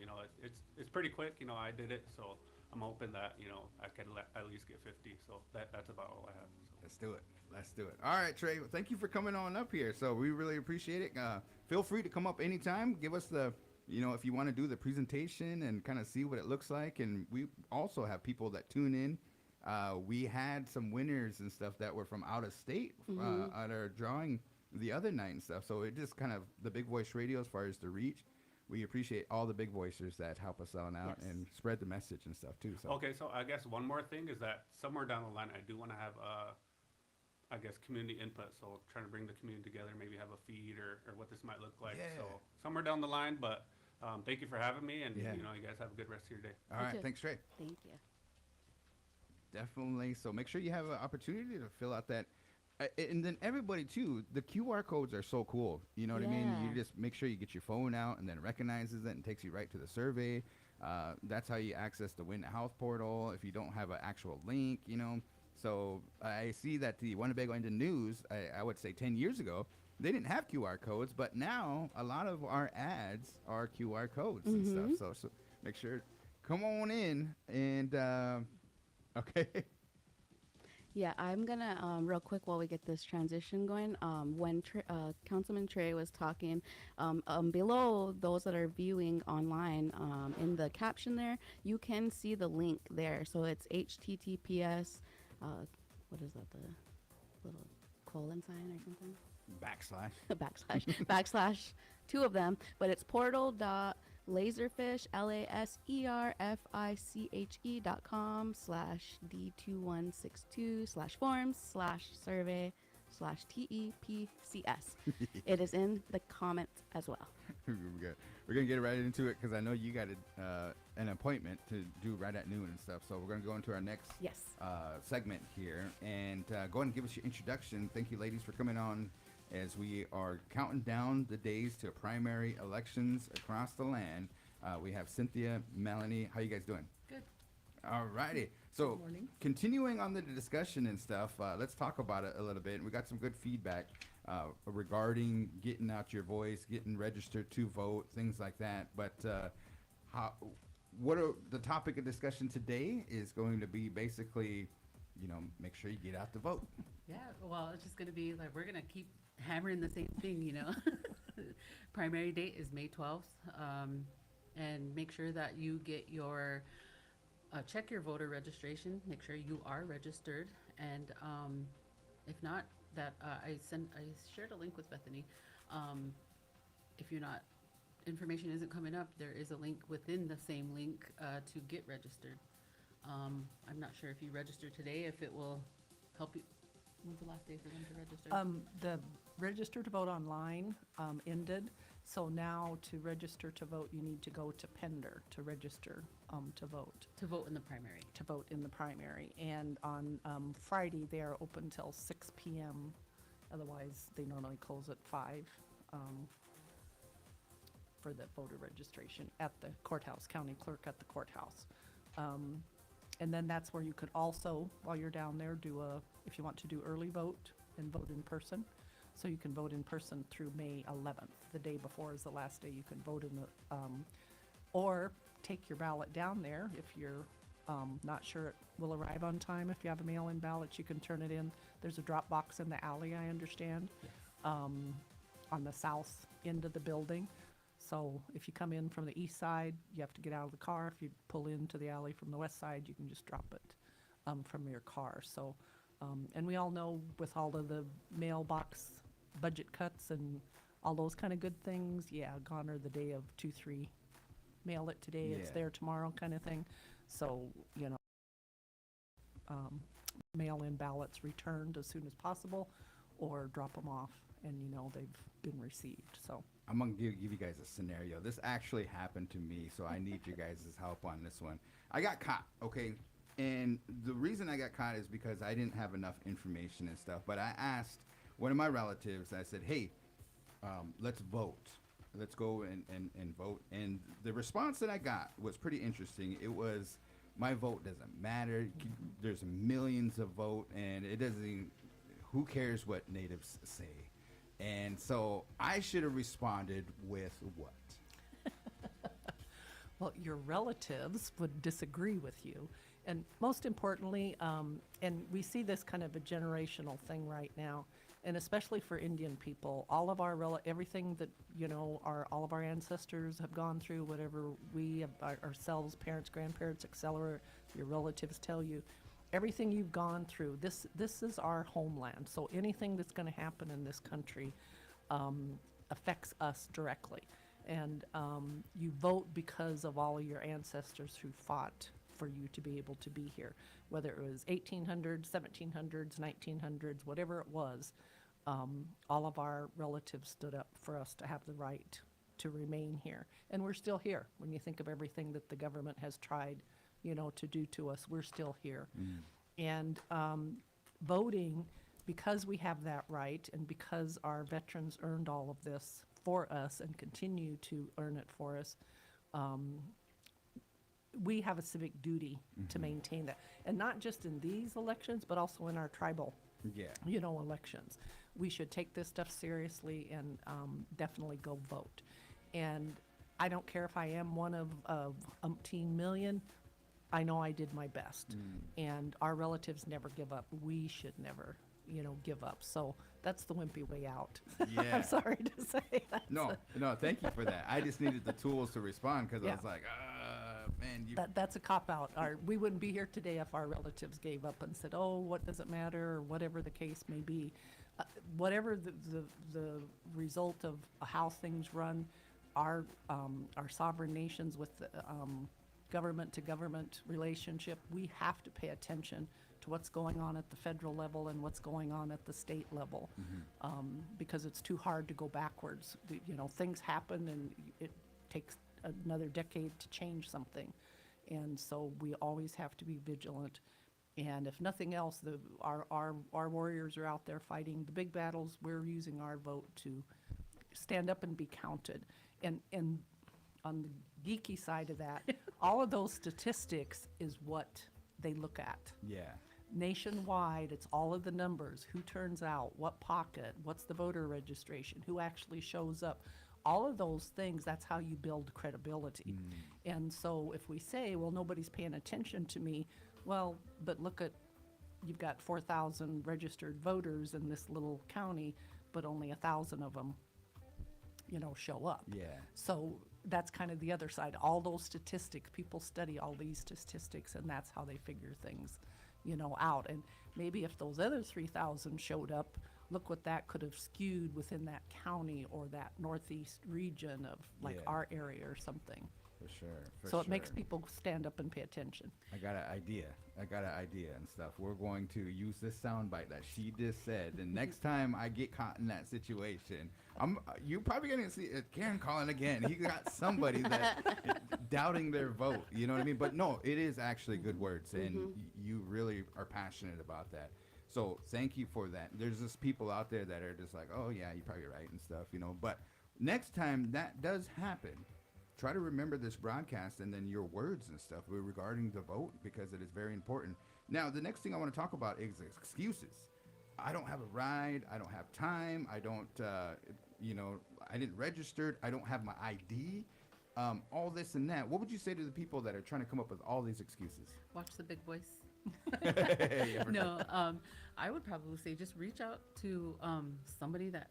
it's pretty quick. I did it. So I'm hoping that, I can at least get 50. So that's about all I have. So. Let's do it. All right, Trey. Well, thank you for coming on up here. So we really appreciate it. Feel free to come up anytime. Give us the, if you want to do the presentation and kind of see what it looks like. And we also have people that tune in. We had some winners and stuff that were from out of state at our drawing the other night and stuff. So it just kind of the big voice radio as far as the reach. We appreciate all the big voicers that help us on out and spread the message and stuff too. So. Okay, so I guess one more thing is that somewhere down the line, I do want to have, I guess, community input. So trying to bring the community together, maybe have a feed or what this might look like. Yeah. So somewhere down the line, but thank you for having me, and you guys have a good rest of your day. All right, thanks, Trey. Thank you. Definitely. So make sure you have an opportunity to fill out that. And then everybody, too, the QR codes are so cool. You know what I mean? You just make sure you get your phone out and then it recognizes it and takes you right to the survey. That's how you access the Win Health portal if you don't have an actual link, So I see that the Winnebago Indian News, I would say 10 years ago, they didn't have QR codes, but now a lot of our ads are QR codes and stuff. So make sure, come on in and, okay. Yeah, I'm gonna real quick while we get this transition going. When Councilman Trey was talking, below those that are viewing online, in the caption there, you can see the link there. So it's HTTPS. What is that? The little colon sign or something? Backslash. Two of them, but it's portal.laserfish laserfiche.com/D2162/forms/survey/. facebook.com/TEPCS. It is in the comments as well. We're gonna get right into it because I know you got an appointment to do right at noon and stuff. So we're gonna go into our next Yes. segment here and go ahead and give us your introduction. Thank you, ladies, for coming on as we are counting down the days to primary elections across the land. We have Cynthia, Melanie. How you guys doing? Good. All righty. So continuing on the discussion and stuff, let's talk about it a little bit. We got some good feedback regarding getting out your voice, getting registered to vote, things like that. But the topic of discussion today is going to be basically, make sure you get out to vote. Yeah, well, it's just going to be like we're going to keep hammering the same thing, Primary date is May 12th. And make sure that you get your, check your voter registration, make sure you are registered. And if not, that I shared a link with Bethany. If you're not, information isn't coming up, there is a link within the same link to get registered. I'm not sure if you register today, if it will help you. When's the last day for them to register? The register to vote online ended, so now to register to vote, you need to go to Pender to register to vote. To vote in the primary. To vote in the primary. And on Friday, they are open till 6 p.m. Otherwise, they normally close at 5 for the voter registration at the courthouse, county clerk at the courthouse. And then that's where you could also, while you're down there, if you want to do early vote and vote in person. So you can vote in person through May 11th. The day before is the last day you can vote in the, or take your ballot down there if you're not sure it will arrive on time. If you have a mail-in ballot, you can turn it in. There's a drop box in the alley, I understand, on the south end of the building. So if you come in from the east side, you have to get out of the car. If you pull into the alley from the west side, you can just drop it from your car. So, and we all know with all of the mailbox budget cuts and all those kind of good things, gone are the day of 2-3, mail it today, it's there tomorrow kind of thing. So, mail-in ballots returned as soon as possible or drop them off and they've been received. So I'm going to give you guys a scenario. This actually happened to me, so I need your guys' help on this one. I got caught, okay? And the reason I got caught is because I didn't have enough information and stuff. But I asked one of my relatives, I said, hey, let's vote. Let's go and vote. And the response that I got was pretty interesting. It was, my vote doesn't matter. There's millions of vote, and it doesn't even, who cares what natives say? And so I should have responded with what? Well, your relatives would disagree with you. And most importantly, and we see this kind of a generational thing right now, and especially for Indian people, all of our everything that, all of our ancestors have gone through, whatever we have, ourselves, parents, grandparents, etc., your relatives tell you, everything you've gone through, this is our homeland. So anything that's going to happen in this country affects us directly. And you vote because of all of your ancestors who fought for you to be able to be here, whether it was 1800s, 1700s, 1900s, whatever it was. All of our relatives stood up for us to have the right to remain here. And we're still here. When you think of everything that the government has tried to do to us, we're still here. And voting, because we have that right and because our veterans earned all of this for us and continue to earn it for us, we have a civic duty to maintain that. And not just in these elections, but also in our tribal elections. We should take this stuff seriously and definitely go vote. And I don't care if I am one of umpteen million, I know I did my best. And our relatives never give up. We should never, give up. So that's the wimpy way out. Yeah. I'm sorry to say that. No, thank you for that. I just needed the tools to respond because I was like, man, that's a cop-out. We wouldn't be here today if our relatives gave up and said, oh, what does it matter, or whatever the case may be. Whatever the result of how things run, our sovereign nations with the government-to-government relationship, we have to pay attention to what's going on at the federal level and what's going on at the state level, because it's too hard to go backwards. You know, things happen and it takes another decade to change something. And so we always have to be vigilant. And if nothing else, our warriors are out there fighting the big battles. We're using our vote to stand up and be counted. And on the geeky side of that, all of those statistics is what they look at. Yeah. Nationwide, it's all of the numbers, who turns out, what pocket, what's the voter registration, who actually shows up. All of those things, that's how you build credibility. And so if we say, well, nobody's paying attention to me, well, but look at, you've got 4,000 registered voters in this little county, but only 1,000 of them, you know, show up. Yeah. So that's kind of the other side. All those statistics, people study all these statistics, and that's how they figure things, you know, out. And maybe if those other 3,000 showed up, look what that could have skewed within that county or that northeast region of like Yeah. our area or something. For sure. So it makes people stand up and pay attention. I got an idea and stuff. We're going to use this soundbite that she just said, and next time I get caught in that situation, you're probably gonna see Karen calling again. He got somebody that doubting their vote. You know what I mean? But no, it is actually good words, and you really are passionate about that. So thank you for that. There's just people out there that are just like, oh yeah, you're probably right and stuff, you know. But next time that does happen, try to remember this broadcast and then your words and stuff regarding the vote, because it is very important. Now, the next thing I want to talk about is excuses. I don't have a ride. I don't have time. I don't, you know, I didn't register. I don't have my ID. All this and that. What would you say to the people that are trying to come up with all these excuses? Watch the big voice. Yeah, No, I would probably say just reach out to somebody that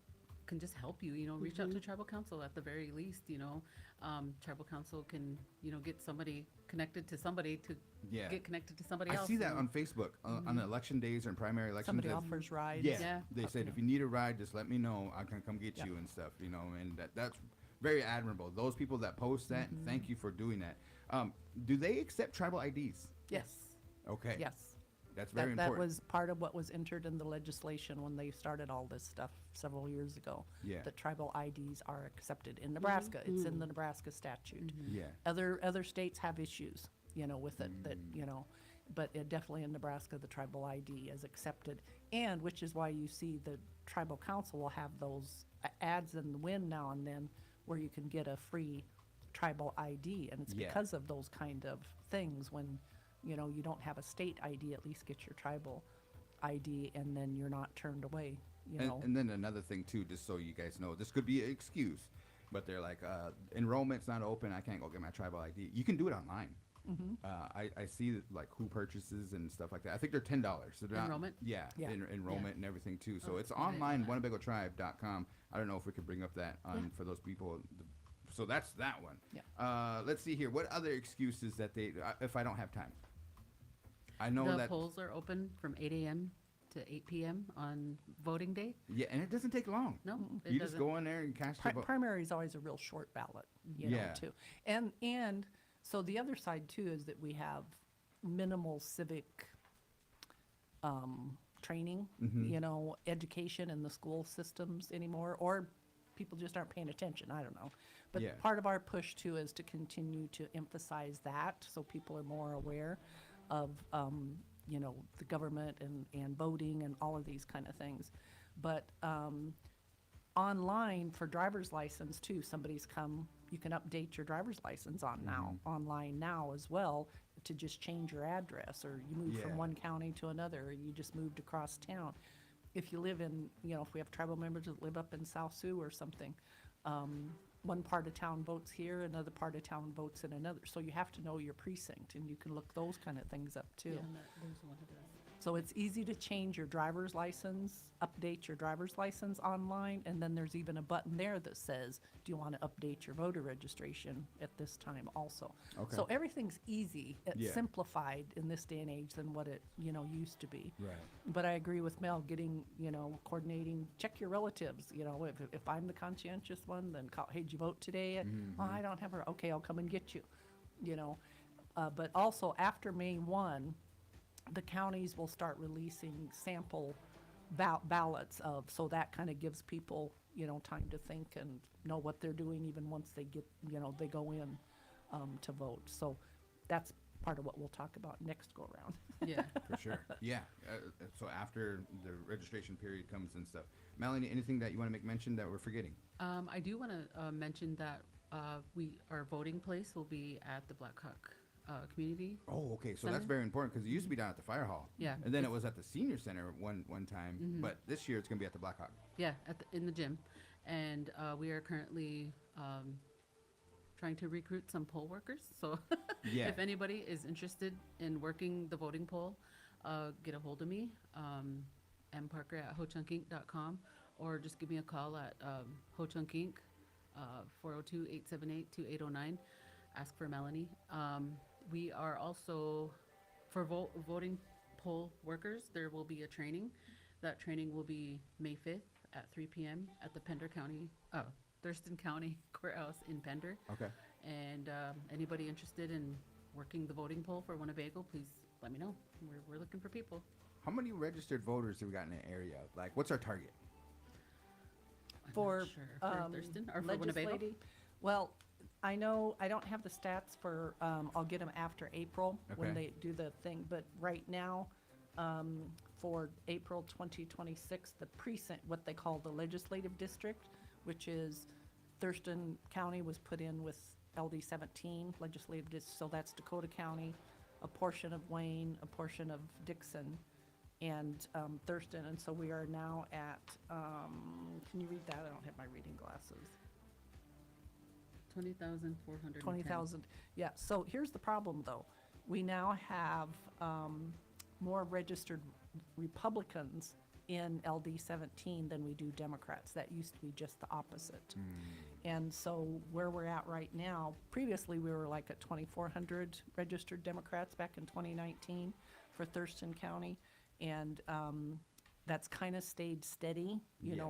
can just help you, you know, reach out to tribal council at the very least, you know. Tribal council can, you know, get somebody connected to somebody to Yeah. get connected to somebody I else. see that and- on Facebook on election days or in primary elections. Somebody offers rides. Yeah. Yeah. They said, if you need a ride, just let me know. I can come get you and stuff, you know, and that's very admirable. Those people that post that, thank you for doing that. Do they accept tribal IDs? Yes. Okay. Yes. That's very That important. was part of what was entered in the legislation when they started all this stuff several years ago. Yeah. That tribal IDs are accepted in Nebraska. It's in the Nebraska statute. Yeah. Other states have issues, you know, with it, that, you know, but definitely in Nebraska, the tribal ID is accepted. And which is why you see the tribal council will have those ads in the wind now and then where you can get a free tribal ID. And it's Yeah. because of those kind of things when, you know, you don't have a state ID, at least get your tribal ID, and then you're not turned away, you know. And then another thing too, just so you guys know, this could be an excuse, but they're like, enrollment's not open. I can't go get my tribal ID. You can do it online. I see like who purchases and stuff like that. I think they're $10. So they're not- Enrollment? Yeah, Yeah. enrollment and everything too. So it's that's great. online, WinnebagoTribe.com. I don't know if we could bring up that on for those people. So that's that one. Yeah. Let's see here. What other excuses that they, if I don't have time? I know The that. polls are open from 8 a.m. to 8 p.m. on voting day. Yeah, and it doesn't take long. No, it You doesn't. just go in there and cast your vote. Primary is always a real short ballot, you know, Yeah. too. And so the other side too is that we have minimal civic training, you know, education in the school systems anymore, or people just aren't paying attention. I don't know. But Yeah. part of our push too is to continue to emphasize that so people are more aware of, you know, the government and voting and all of these kind of things. But online for driver's license too, somebody's come, you can update your driver's license online now as well, to just change your address, or you move Yeah. from one county to another, or you just moved across town. If you live in, you know, if we have tribal members that live up in South Sioux or something, one part of town votes here, another part of town votes in another. So you have to know your precinct, and you can look those kind of things up too. Yeah, there's one of those. So it's easy to change your driver's license, update your driver's license online, and then there's even a button there that says, do you want to update your voter registration at this time also? Okay. So everything's easy, it's Yeah. simplified in this day and age than what it, you know, used to be. Right. But I agree with Mel, getting, you know, coordinating, check your relatives, you know, if I'm the conscientious one, then call, hey, did you vote today? Oh, I don't have her, okay, I'll come and get you, you know. But also after May 1, the counties will start releasing sample ballots of, so that kind of gives people, time to think and know what they're doing even once they get, they go in to vote. So that's part of what we'll talk about next go around. Yeah. For sure. Yeah. So after the registration period comes and stuff. Melanie, anything that you want to make mention that we're forgetting? I do want to mention that our voting place will be at the Blackhawk Community. Oh, okay. So Center? that's very important because it used to be down at the fire hall. Yeah. And then it was at the senior center one time. Mhm. But this year it's going to be at the Blackhawk. Yeah, in the gym. And we are currently trying to recruit some poll workers. So Yeah. if anybody is interested in working the voting poll, get a hold of me, mparker@hochunkinc.com, or just give me a call at Ho-Chunk Inc., 402-878-2809. Ask for Melanie. We are also, for voting poll workers, there will be a training. That training will be May 5th at 3 p.m. at the Thurston County Courthouse in Pender. Okay. And anybody interested in working the voting poll for Winnebago, please let me know. We're looking for people. How many registered voters have we got in the area? Like, what's our target? I'm For, not sure. For Thurston or for Winnebago? Well, I know, I don't have the stats for, I'll get them after April when Okay. they do the thing, but right now, for April 2026, the precinct, what they call the legislative district, which is Thurston County was put in with LD 17 legislative district, so that's Dakota County, a portion of Wayne, a portion of Dixon, and Thurston, and so we are now at, can you read that? I don't have my reading glasses. 20,410. 20,000, yeah. So here's the problem, though. We now have more registered Republicans in LD 17 than we do Democrats. That used to be just the opposite. And so where we're at right now, previously we were like at 2,400 registered Democrats back in 2019 for Thurston County. And that's kind of stayed steady,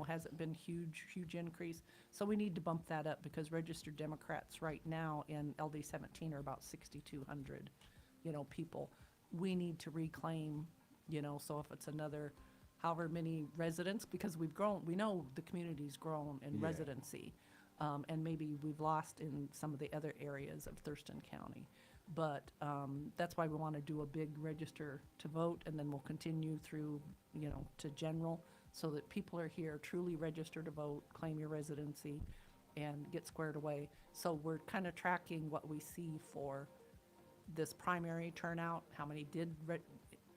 hasn't been huge increase. So we need to bump that up because registered Democrats right now in LD 17 are about 6,200, people. We need to reclaim, so if it's another however many residents, because we've grown, we know the community's grown in Yeah. residency. And maybe we've lost in some of the other areas of Thurston County. But that's why we want to do a big register to vote, and then we'll continue through, to general, so that people are here truly register to vote, claim your residency, and get squared away. So we're kind of tracking what we see for this primary turnout, how many did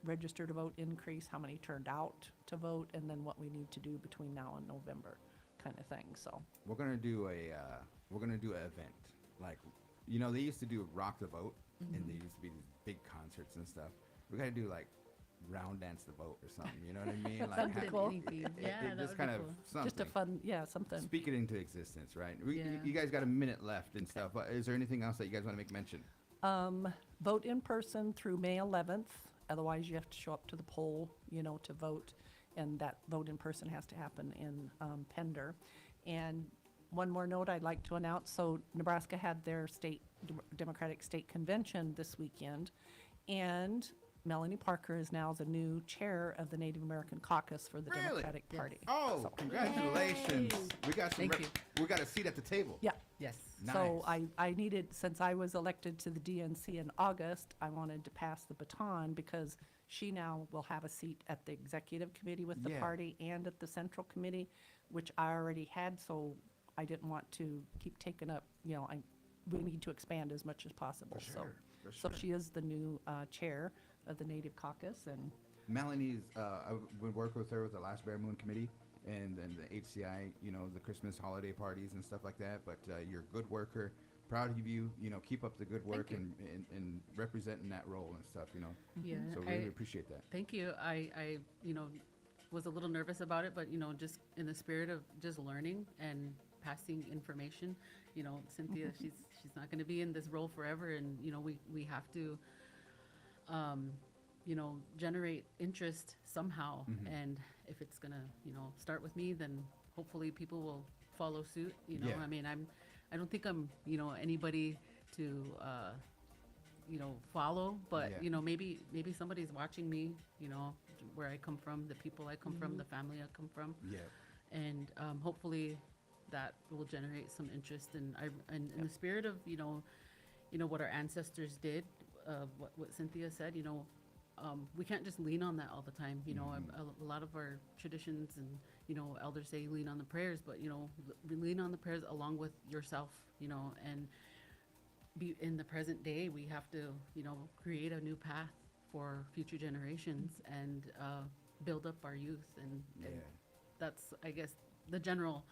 register to vote increase, how many turned out to vote, and then what we need to do between now and November, kind of thing. So We're gonna do an event. Like, they used to do Rock the Vote, and there used to be these big concerts and stuff. We gotta do like Round Dance the Vote or something. You know what I mean? Like, Something, cool. anything. Yeah, that just would kind be of cool. something. just a fun, something. Speak it into existence, right? Yeah. You guys got a minute left and stuff. But is there anything else that you guys want to make mention? Vote in person through May 11th. Otherwise, you have to show up to the poll, to vote. And that vote in person has to happen in Pender. And one more note I'd like to announce. So Nebraska had their Democratic State Convention this weekend. And Melanie Parker is now the new chair of the Native American Caucus for the Really? Democratic Yes. Party. Oh, So- congratulations! We got some. Thank you. We got a seat at the table. Yeah. Yes. So Nice. I needed, since I was elected to the DNC in August, I wanted to pass the baton because she now will have a seat at the executive committee with the Yeah. party and at the central committee, which I already had, so I didn't want to keep taking up, we need to expand as much as possible. For sure, for So sure. she is the new chair of the Native Caucus, and Melanie's, I would work with her with the last Bear Moon Committee and then the HCI, the Christmas holiday parties and stuff like that. But you're a good worker. Proud of you. Keep up the good work you. and representing that role and stuff. Yeah. So really appreciate that. Thank you. I was a little nervous about it, but, just in the spirit of just learning and passing information, Cynthia, she's not going to be in this role forever. And, we have to, generate interest somehow. And if it's going to, start with me, then hopefully people will follow suit. Yeah. I mean, I don't think I'm, anybody to follow, but Yeah. maybe somebody's watching me, where I come from, the people I come from, the family I come from, Yeah. and hopefully that will generate some interest. And in the spirit of what our ancestors did, what Cynthia said, we can't just lean on that all the time. A lot of our traditions and elders say lean on the prayers, but lean on the prayers along with yourself, and be in the present day. We have to create a new path for future generations and build up our youth, and Yeah. that's, I guess, the general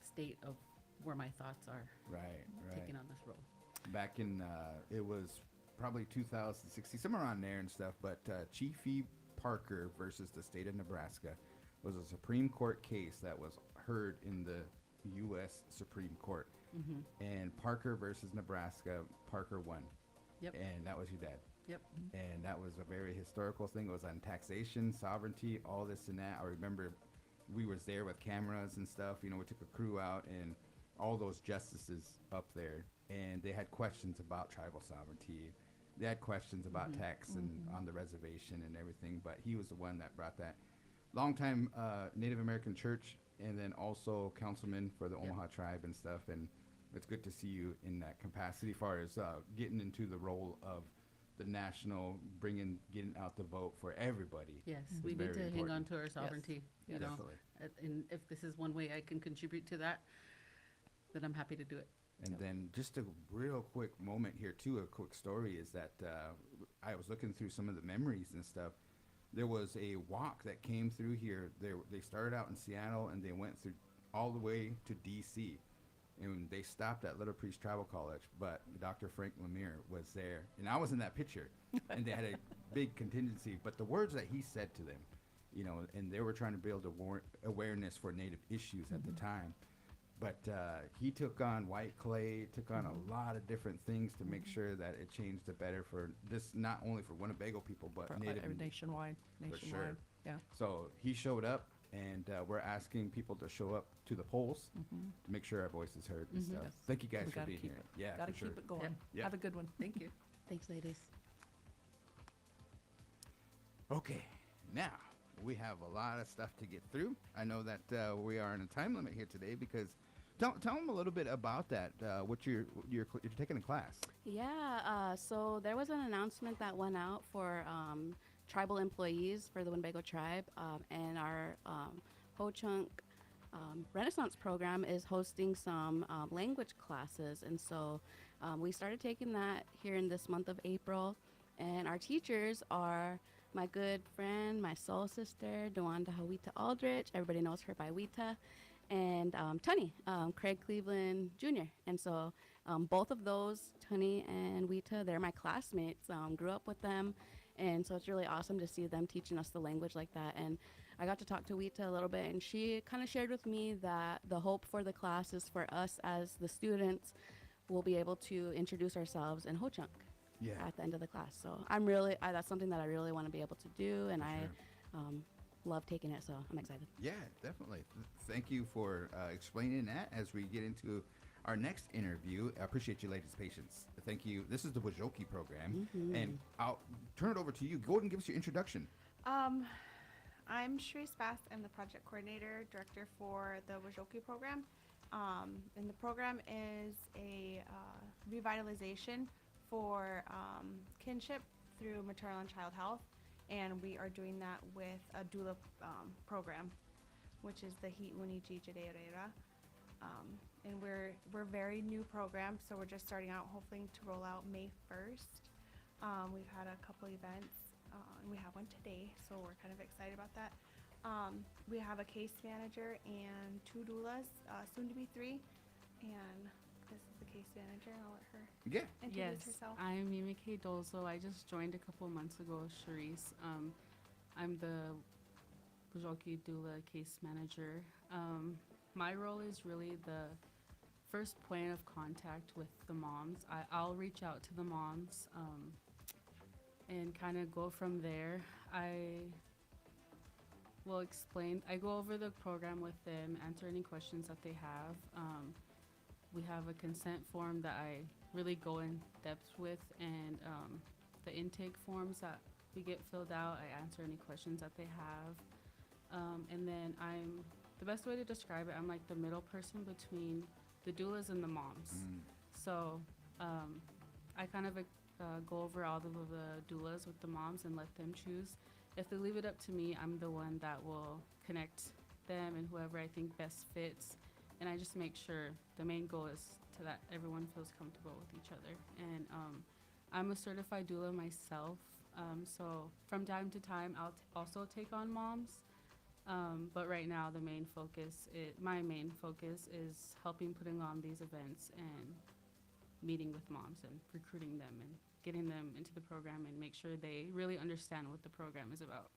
state of where my thoughts are Right. taking on this role. Back in it was probably 2016, somewhere around there and stuff. But Chief E. Parker versus the state of Nebraska was a Supreme Court case that was heard in the U.S. Supreme Court. And Parker versus Nebraska, Parker won. Yep. And that was your dad. Yep. And that was a very historical thing. It was on taxation, sovereignty, all this and that. I remember we was there with cameras and stuff. We took a crew out and all those justices up there, and they had questions about tribal sovereignty. They had questions about tax and on the reservation and everything. But he was the one that brought that. Longtime Native American church, and then also councilman for the Omaha tribe and stuff. And it's good to see you in that capacity, as far as getting into the role of the national, getting out the vote for everybody. Yes, is we need to very hang on important. to our sovereignty. You know, Definitely. and if this is one way I can contribute to that, then I'm happy to do it. And then just a real quick moment here too, a quick story is that I was looking through some of the memories and stuff. There was a walk that came through here. They started out in Seattle and they went through all the way to DC. And they stopped at Little Priest Tribal College, but Dr. Frank Lemire was there. And I was in that picture. And they had a big contingency. But the words that he said to them, and they were trying to build awareness for Native issues at the time. But he took on white clay, took on a lot of different things to make sure that it changed the better for this, not only for Winnebago people, but For, Native. nationwide. For sure. Yeah. So he showed up, and we're asking people to show up to the polls to make sure our voice is heard and stuff. Yes. Thank you guys We for gotta being keep here. it. Yeah, Gotta for sure. keep it going. Yeah. Have a good one. Thank you. Thanks, ladies. Okay, now we have a lot of stuff to get through. I know that we are on a time limit here today because tell them a little bit about that. What you're taking a class. Yeah, so there was an announcement that went out for tribal employees for the Winnebago tribe, and our Ho-Chunk Renaissance program is hosting some language classes, and so we started taking that here in this month of April, and our teachers are my good friend, my soul sister, Dewanda Hawita Aldrich. Everybody knows her by Wita. And Tunny, Craig Cleveland Jr. And so both of those, Tunny and Wita, they're my classmates. Grew up with them. And so it's really awesome to see them teaching us the language like that. And I got to talk to Wita a little bit, and she kind of shared with me that the hope for the class is for us as the students will be able to introduce ourselves in Ho-Chunk at the end of the class. So that's something that I really want to be able to do, and I love taking it, so I'm excited. Yeah, definitely. Thank you for explaining that as we get into our next interview. I appreciate you ladies' patience. Thank you. This is the Wajoki program, and I'll turn it over to you. Go ahead and give us your introduction. I'm Sharice Bass. I'm the project coordinator, director for the Wajoki program. And the program is a revitalization for kinship through maternal and child health. And we are doing that with a doula program, which is the Hi'uni Jijireira. And we're a very new program, so we're just starting out, hoping to roll out May 1st. We've had a couple events, and we have one today, so we're kind of excited about that. We have a case manager and 2 doulas, soon to be 3, and this is the case manager, and I'll let her introduce herself. I'm Mimi K. Dozo. I just joined a couple months ago, Sharice. I'm the Wajoki doula case manager. My role is really the first point of contact with the moms. I'll reach out to the moms and kind of go from there. I go over the program with them, answer any questions that they have. We have a consent form that I really go in depth with, and the intake forms that we get filled out, I answer any questions that they have. And then the best way to describe it, I'm like the middle person between the doulas and the moms. So I kind of go over all of the doulas with the moms and let them choose. If they leave it up to me, I'm the one that will connect them and whoever I think best fits. And I just make sure the main goal is to that everyone feels comfortable with each other. And I'm a certified doula myself. So from time to time, I'll also take on moms. But right now, my main focus is helping putting on these events and meeting with moms and recruiting them and getting them into the program and make sure they really understand what the program is about.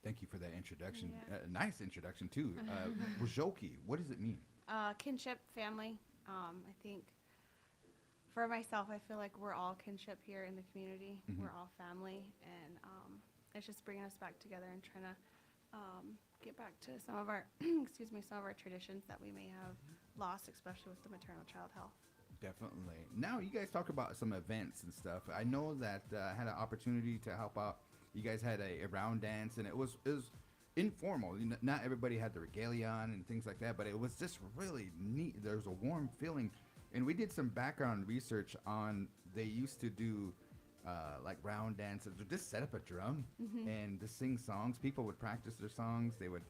Thank you for that introduction. Yeah. Nice introduction too. Wojoki, what does it mean? Kinship, family. I think for myself, I feel like we're all kinship here in the community. Mhm. We're all family, and it's just bringing us back together and trying to get back to some of our, some of our traditions that we may have lost, especially with the maternal-child health. Definitely. Now you guys talk about some events and stuff. I know that I had an opportunity to help out. You guys had a round dance, and it was informal. Not everybody had the regalia on and things like that, but it was just really neat. There was a warm feeling, and we did some background research on. They used to do like round dances. They just set up a drum and just sing songs. People would practice their songs. They would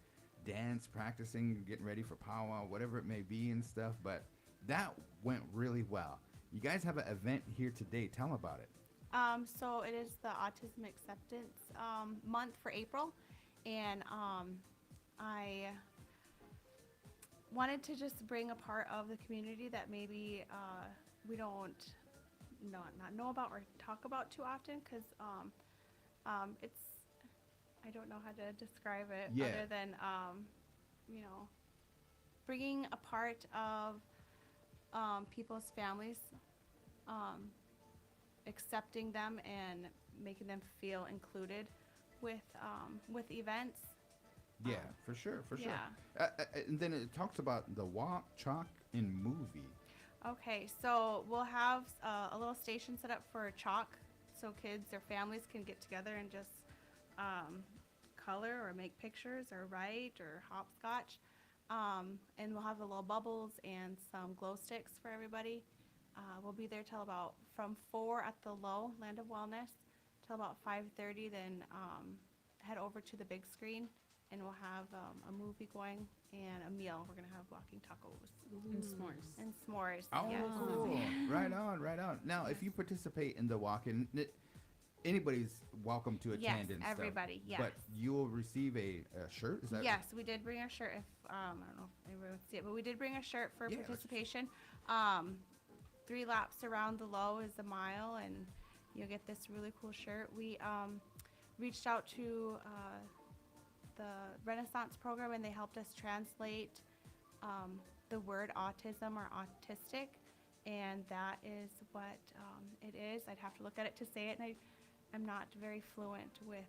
dance, practicing, getting ready for powwow, whatever it may be and stuff. But that went really well. You guys have an event here today. Tell them about it. So it is the Autism Acceptance Month for April, and I wanted to just bring a part of the community that maybe we don't not know about or talk about too often, because it's, I don't know how to describe it other than bringing a part of people's families, accepting them and making them feel included with events. Yeah, for sure. Yeah. And then it talks about the walk, chalk, and movie. Okay, so we'll have a little station set up for chalk, so kids or families can get together and just color or make pictures or write or hopscotch. And we'll have the little bubbles and some glow sticks for everybody. We'll be there till about from 4 at the low Land of Wellness till about 5:30. Then head over to the big screen, and we'll have a movie going and a meal. We're gonna have walking tacos And s'mores. and s'mores. Oh, yes. cool. Right on, right on. Now, if you participate in the walk-in, anybody's welcome to attend Yes, and stuff. everybody, yes. But you'll receive a shirt, is that Yes, we did bring a shirt. If I don't know if anybody would see it, but we did bring a shirt for Yeah, let's- participation. 3 laps around the low is a mile, and you'll get this really cool shirt. We reached out to the Renaissance program, and they helped us translate the word autism or autistic, and that is what it is. I'd have to look at it to say it, and I'm not very fluent with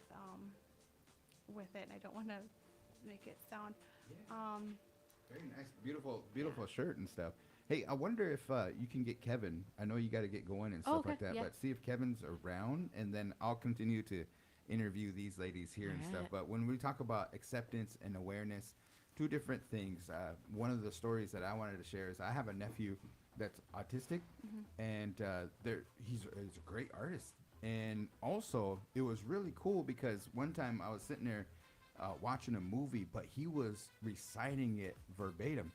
it. I don't want to make it sound. Very nice, beautiful shirt and stuff. Hey, I wonder if you can get Kevin. I know you got to get going and stuff Okay, like that, yeah. but see if Kevin's around, and then I'll continue to interview these ladies here and stuff. Alright. But when we talk about acceptance and awareness, two different things. One of the stories that I wanted to share is I have a nephew that's autistic, and he's a great artist. And also, it was really cool because one time I was sitting there watching a movie, but he was reciting it verbatim.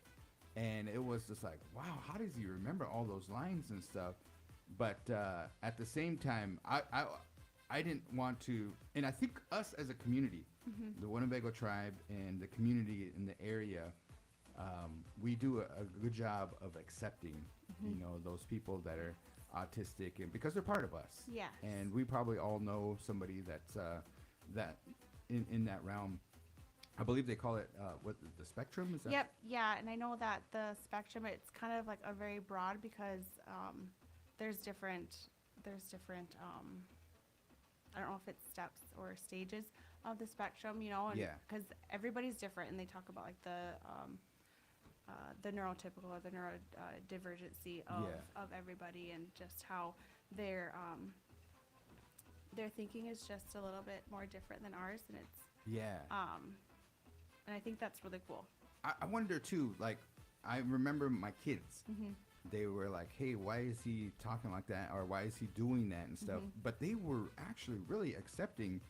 And it was just like, wow, how does he remember all those lines and stuff? But at the same time, I didn't want to, and I think us as a community, the Winnebago tribe and the community in the area, we do a good job of accepting, those people that are autistic, and because they're part of us. Yes. And we probably all know somebody that's in that realm. I believe they call it what the spectrum is that? Yep, yeah, and I know that the spectrum, it's kind of like a very broad, because there's different I don't know if it's steps or stages of the spectrum, and Yeah. because everybody's different, and they talk about like the the neurotypical or the neurodivergency of everybody, and just how their thinking is just a little bit more different than ours, and it's and I think that's really cool. I wonder too, like, I remember my kids, Mm-hmm. they were like, hey, why is he talking like that, or why is he doing that and stuff, but they were actually really accepting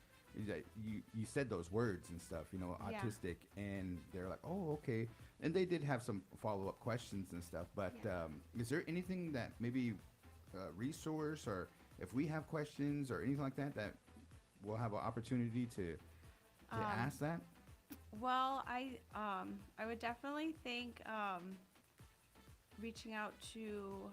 that you said those words and stuff, you know, Yeah. autistic, and they're like, oh, okay. And they did have some follow-up questions and stuff, but is there anything that maybe resource, or if we have questions or anything like that, that we'll have an opportunity to ask that? Well, I would definitely think reaching out to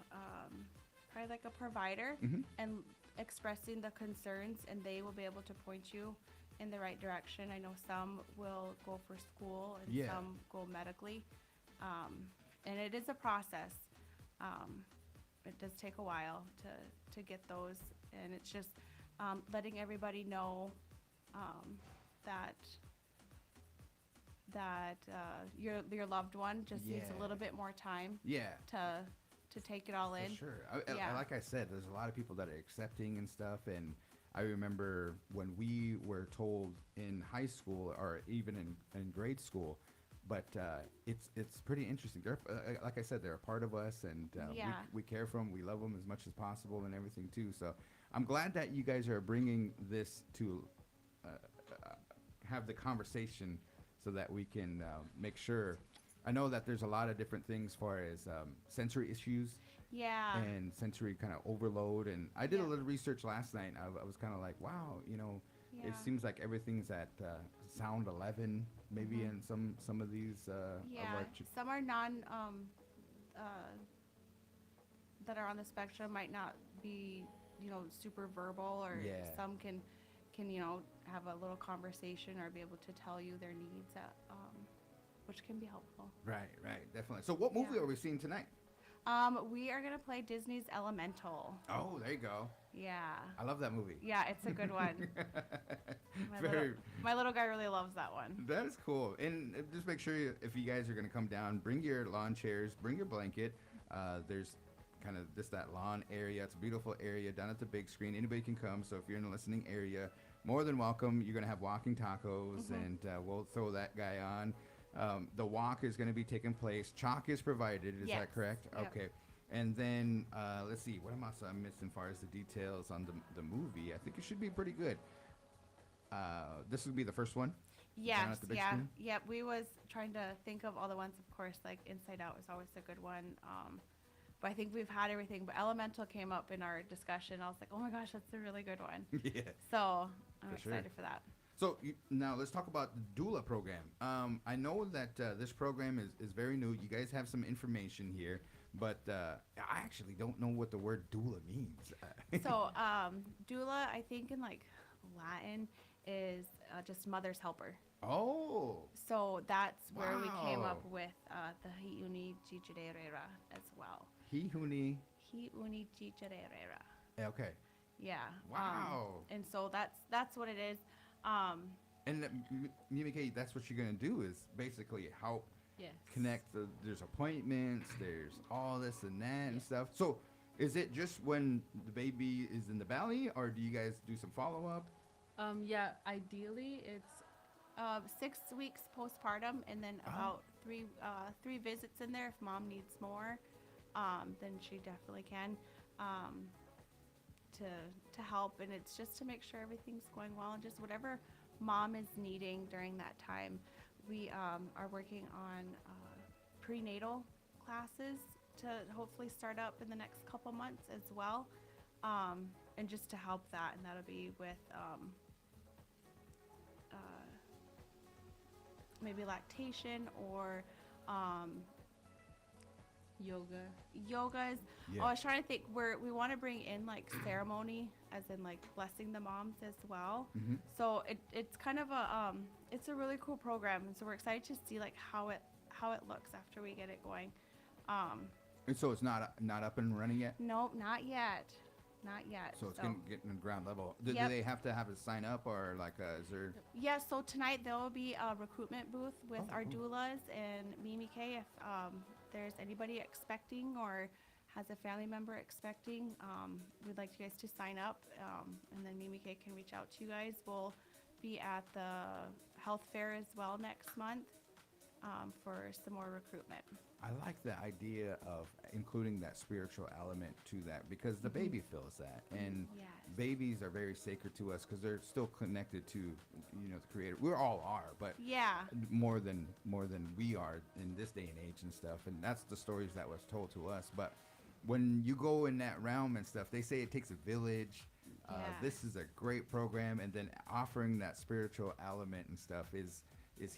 probably like a provider and expressing the concerns, and they will be able to point you in the right direction. I know some will go for school and some go medically, and it is a process. It does take a while to get those, and it's just letting everybody know that your loved one just needs a little bit more time to take it all in. For sure. Like I said, there's a lot of people that are accepting and stuff, and I remember when we were told in high school or even in grade school, but it's pretty interesting. They're like I said, they're a part of us, and we care for them. We love them as much as possible and everything too. So I'm glad that you guys are bringing this to have the conversation so that we can make sure. I know that there's a lot of different things as far as sensory issues and sensory kind of overload. And I did a little research last night. I was kind of like, wow, you know, it seems like everything's at sound 11, maybe in some of these. Some are that are on the spectrum might not be, you know, super verbal, or some can you know, have a little conversation or be able to tell you their needs, which can be helpful. Right, definitely. So what movie are we seeing tonight? We are gonna play Disney's Elemental. Oh, there you go. Yeah. I love that movie. Yeah, it's a good one. My little guy really loves that one. That is cool. And just make sure if you guys are gonna come down, bring your lawn chairs, bring your blanket. There's kind of that lawn area. It's a beautiful area down at the big screen. Anybody can come. So if you're in the listening area, more than welcome. You're gonna have walking tacos, and we'll throw that guy on. The walk is going to be taking place. Chalk is provided. Is that correct? Yep. Okay. And then let's see. What else I'm missing as far as the details on the movie? I think it should be pretty good. This would be the first one. Yes. Screen? Yep. We was trying to think of all the ones. Of course, like Inside Out was always a good one. But I think we've had everything. But Elemental came up in our discussion. I was like, oh my gosh, that's a really good one. Yeah. So I'm excited for that. So now let's talk about the doula program. I know that this program is very new. You guys have some information here, but I actually don't know what the word doula means. So doula, I think in like Latin, is just mother's helper. Oh. So that's where we came up with the Hiuni Chicherera as well. Hiuni Chicherera. Okay. Yeah. Wow. And so that's what it is. And Mimike, that's what you're gonna do is basically help connect. There's appointments, there's all this and that and stuff. So, is it just when the baby is in the belly, or do you guys do some follow up? Yeah, ideally it's 6 weeks postpartum, and then about three visits in there. If mom needs more, then she definitely can. To help, and it's just to make sure everything's going well, and just whatever mom is needing during that time. We are working on prenatal classes to hopefully start up in the next couple months as well, and just to help that, and that'll be with maybe lactation or yogas. Yeah. I was trying to think where we want to bring in like ceremony, as in like blessing the moms as well. So it's kind of it's a really cool program, and so we're excited to see like how it looks after we get it going. And so it's not up and running yet? Nope, not yet. not yet. So it's gonna get in ground level. Do Yep. they have to have a sign up, or like, is there? Yeah, so tonight there will be a recruitment booth with our doulas and Mimi K. If there's anybody expecting or has a family member expecting, we'd like you guys to sign up, and then Mimi K can reach out to you guys. We'll be at the health fair as well next month for some more recruitment. I like the idea of including that spiritual element to that, because the baby feels that, and Yes. babies are very sacred to us because they're still connected to, the Creator. We all are, but Yeah. more than we are in this day and age and stuff. And that's the stories that was told to us. But when you go in that realm and stuff, they say it takes a village. Yeah. This is a great program, and then offering that spiritual element and stuff is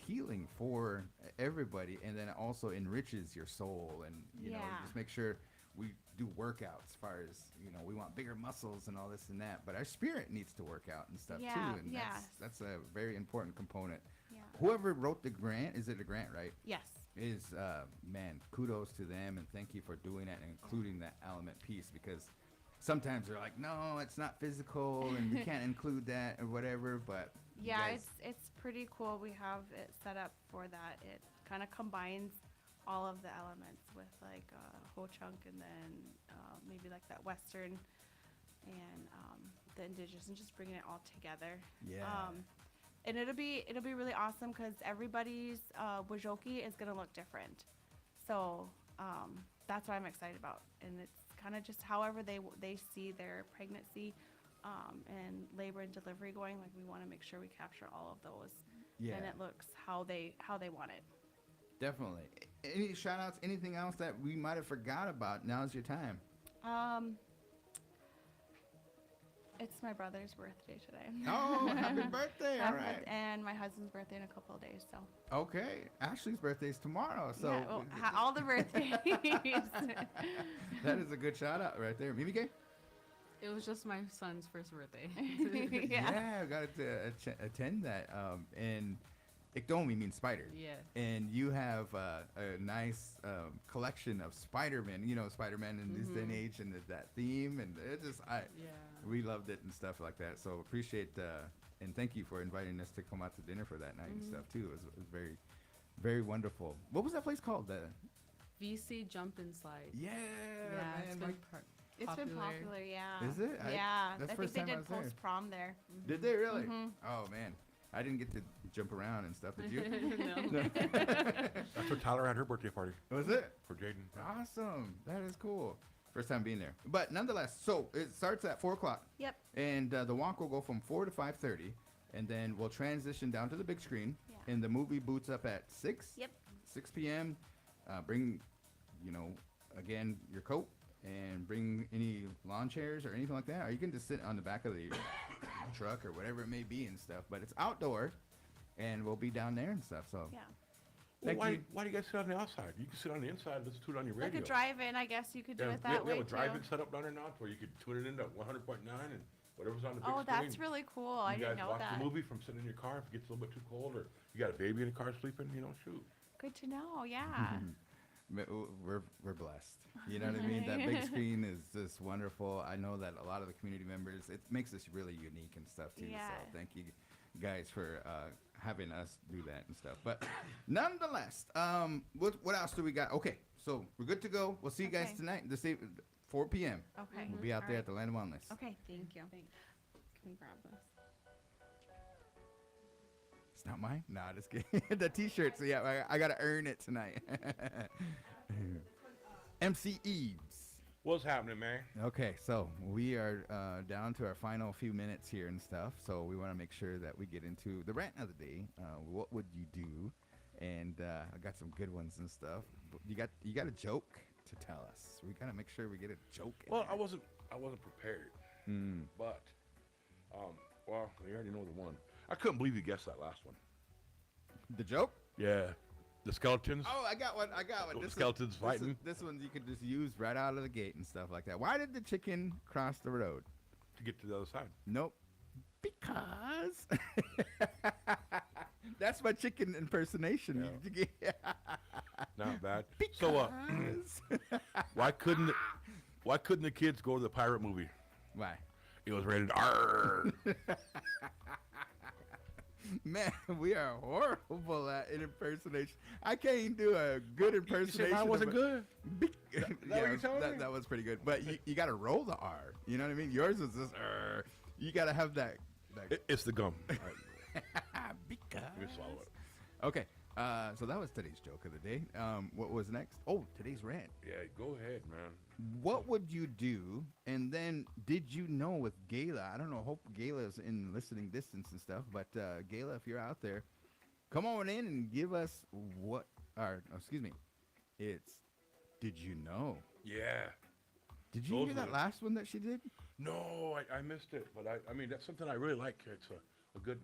healing for everybody, and then it also enriches your soul, and Yeah. just make sure we do workouts as far as we want bigger muscles and all this and that, but our spirit needs to work out and stuff Yeah, too, and yes. that's a very important component. Yeah. Whoever wrote the grant, is it a grant, right? Yes. Is man, kudos to them, and thank you for doing that and including that element piece, because sometimes they're like, no, it's not physical and we can't include that or whatever, but you Yeah, guys- it's pretty cool. We have it set up for that. It kind of combines all of the elements with like Ho Chunk, and then maybe like that Western and the indigenous, and just bringing it all together. Yeah. And it'll be really awesome because everybody's Wajoki is gonna look different. So that's what I'm excited about, and it's kind of just however they see their pregnancy and labor and delivery going. Like, we want to make sure we capture all of those, Yeah. and it looks how they want it. Definitely. Any shout outs, anything else that we might have forgot about? Now's your time. It's my brother's birthday today. Oh, happy birthday. All Happy right. birthday, and my husband's birthday in a couple of days. So Okay. Ashley's birthday is tomorrow. So yeah, well, all the birthdays. that is a good shout out right there. Mimi K? It was just my son's first birthday. Yeah. I got to attend that. And Ikdomi means spider. Yeah. And you have a nice collection of Spider-Man, Spider-Man in this day and age, and that theme. And it just, we loved it and stuff like that. So appreciate, and thank you for inviting us to come out to dinner for that night and stuff too. It was very, very wonderful. What was that place called? VC Jump and Slide. Yeah, It's man. been It's been popular, yeah. Is it? Yeah, that's I first think they time I did was there. post prom there. Did they really? Oh man, I didn't get to jump around and stuff. Did you? No. That's what Tyler had her birthday party Was it? for Jaden. Awesome. That is cool. First time being there. But nonetheless, so it starts at 4 o'clock. Yep. And the walk will go from 4 to 5:30, and then we'll transition down to the big screen. Yeah. And the movie boots up at 6. Yep. 6 p.m. Bring, again, your coat, and bring any lawn chairs or anything like that. Or you can just sit on the back of the truck or whatever it may be and stuff. But it's outdoor, and we'll be down there and stuff. So Yeah. Well, Thank why, you. why do you guys sit on the outside? You can sit on the inside, listen to it on your Like radio. a drive-in, I guess you could do Yeah, it that we way have a drive-in too. set up down there now, where you could tune it into 100.9 and whatever's on the big Oh, screen. that's really cool. I You didn't guys know watch that. the movie from sitting in your car if it gets a little bit too cold, or you got a baby in the car sleeping. Shoot. Good to know. Yeah. We're blessed. You know what I mean? That big screen is just wonderful. I know that a lot of the community members, it makes us really unique and stuff too. Yeah. So thank you guys for having us do that and stuff. But nonetheless, what else do we got? Okay, so we're good to go. We'll see you guys Okay. tonight. This 4 p.m. Okay. We'll be out there Alright. at the Land of Wellness. Okay. Thank you. Thanks. Can we grab this? It's not mine? Nah, just kidding. The t-shirts, yeah, I got to earn it tonight. MC Eves. What's happening, man? Okay, so we are down to our final few minutes here and stuff. So we want to make sure that we get into the rant of the day. What would you do? And I got some good ones and stuff. But you got a joke to tell us. We gotta make sure we get a joke. in Well, there. I wasn't prepared, but well, you already know the one. I couldn't believe you guessed that last one. The joke? Yeah, the skeletons. Oh, I got one. The This skeletons fighting? This one you could just use right out of the gate and stuff like that. Why did the chicken cross the road? To get to the other side. Nope. Because that's my chicken impersonation. Not bad. So, Because why couldn't the kids go to the pirate movie? Why? It was rated R. Man, we are horrible at impersonation. I can't do a good impersonation. I wasn't good. Yeah, what you're telling me? that was pretty good. But you got to roll the R. You know what I mean? Yours is just You got to have that. It's the gum. Because. Let me swallow it. Okay. So that was today's joke of the day. What was next? Oh, today's rant. Yeah, go ahead, man. What would you do? And then, did you know with Gayla? I don't know. Hope Gayla's in listening distance and stuff. But Gayla, if you're out there, come on in and give us what. Excuse me. It's. Did you know? Yeah. Did you hear that last one that she did? No, I missed it. But I mean, that's something I really like. It's a good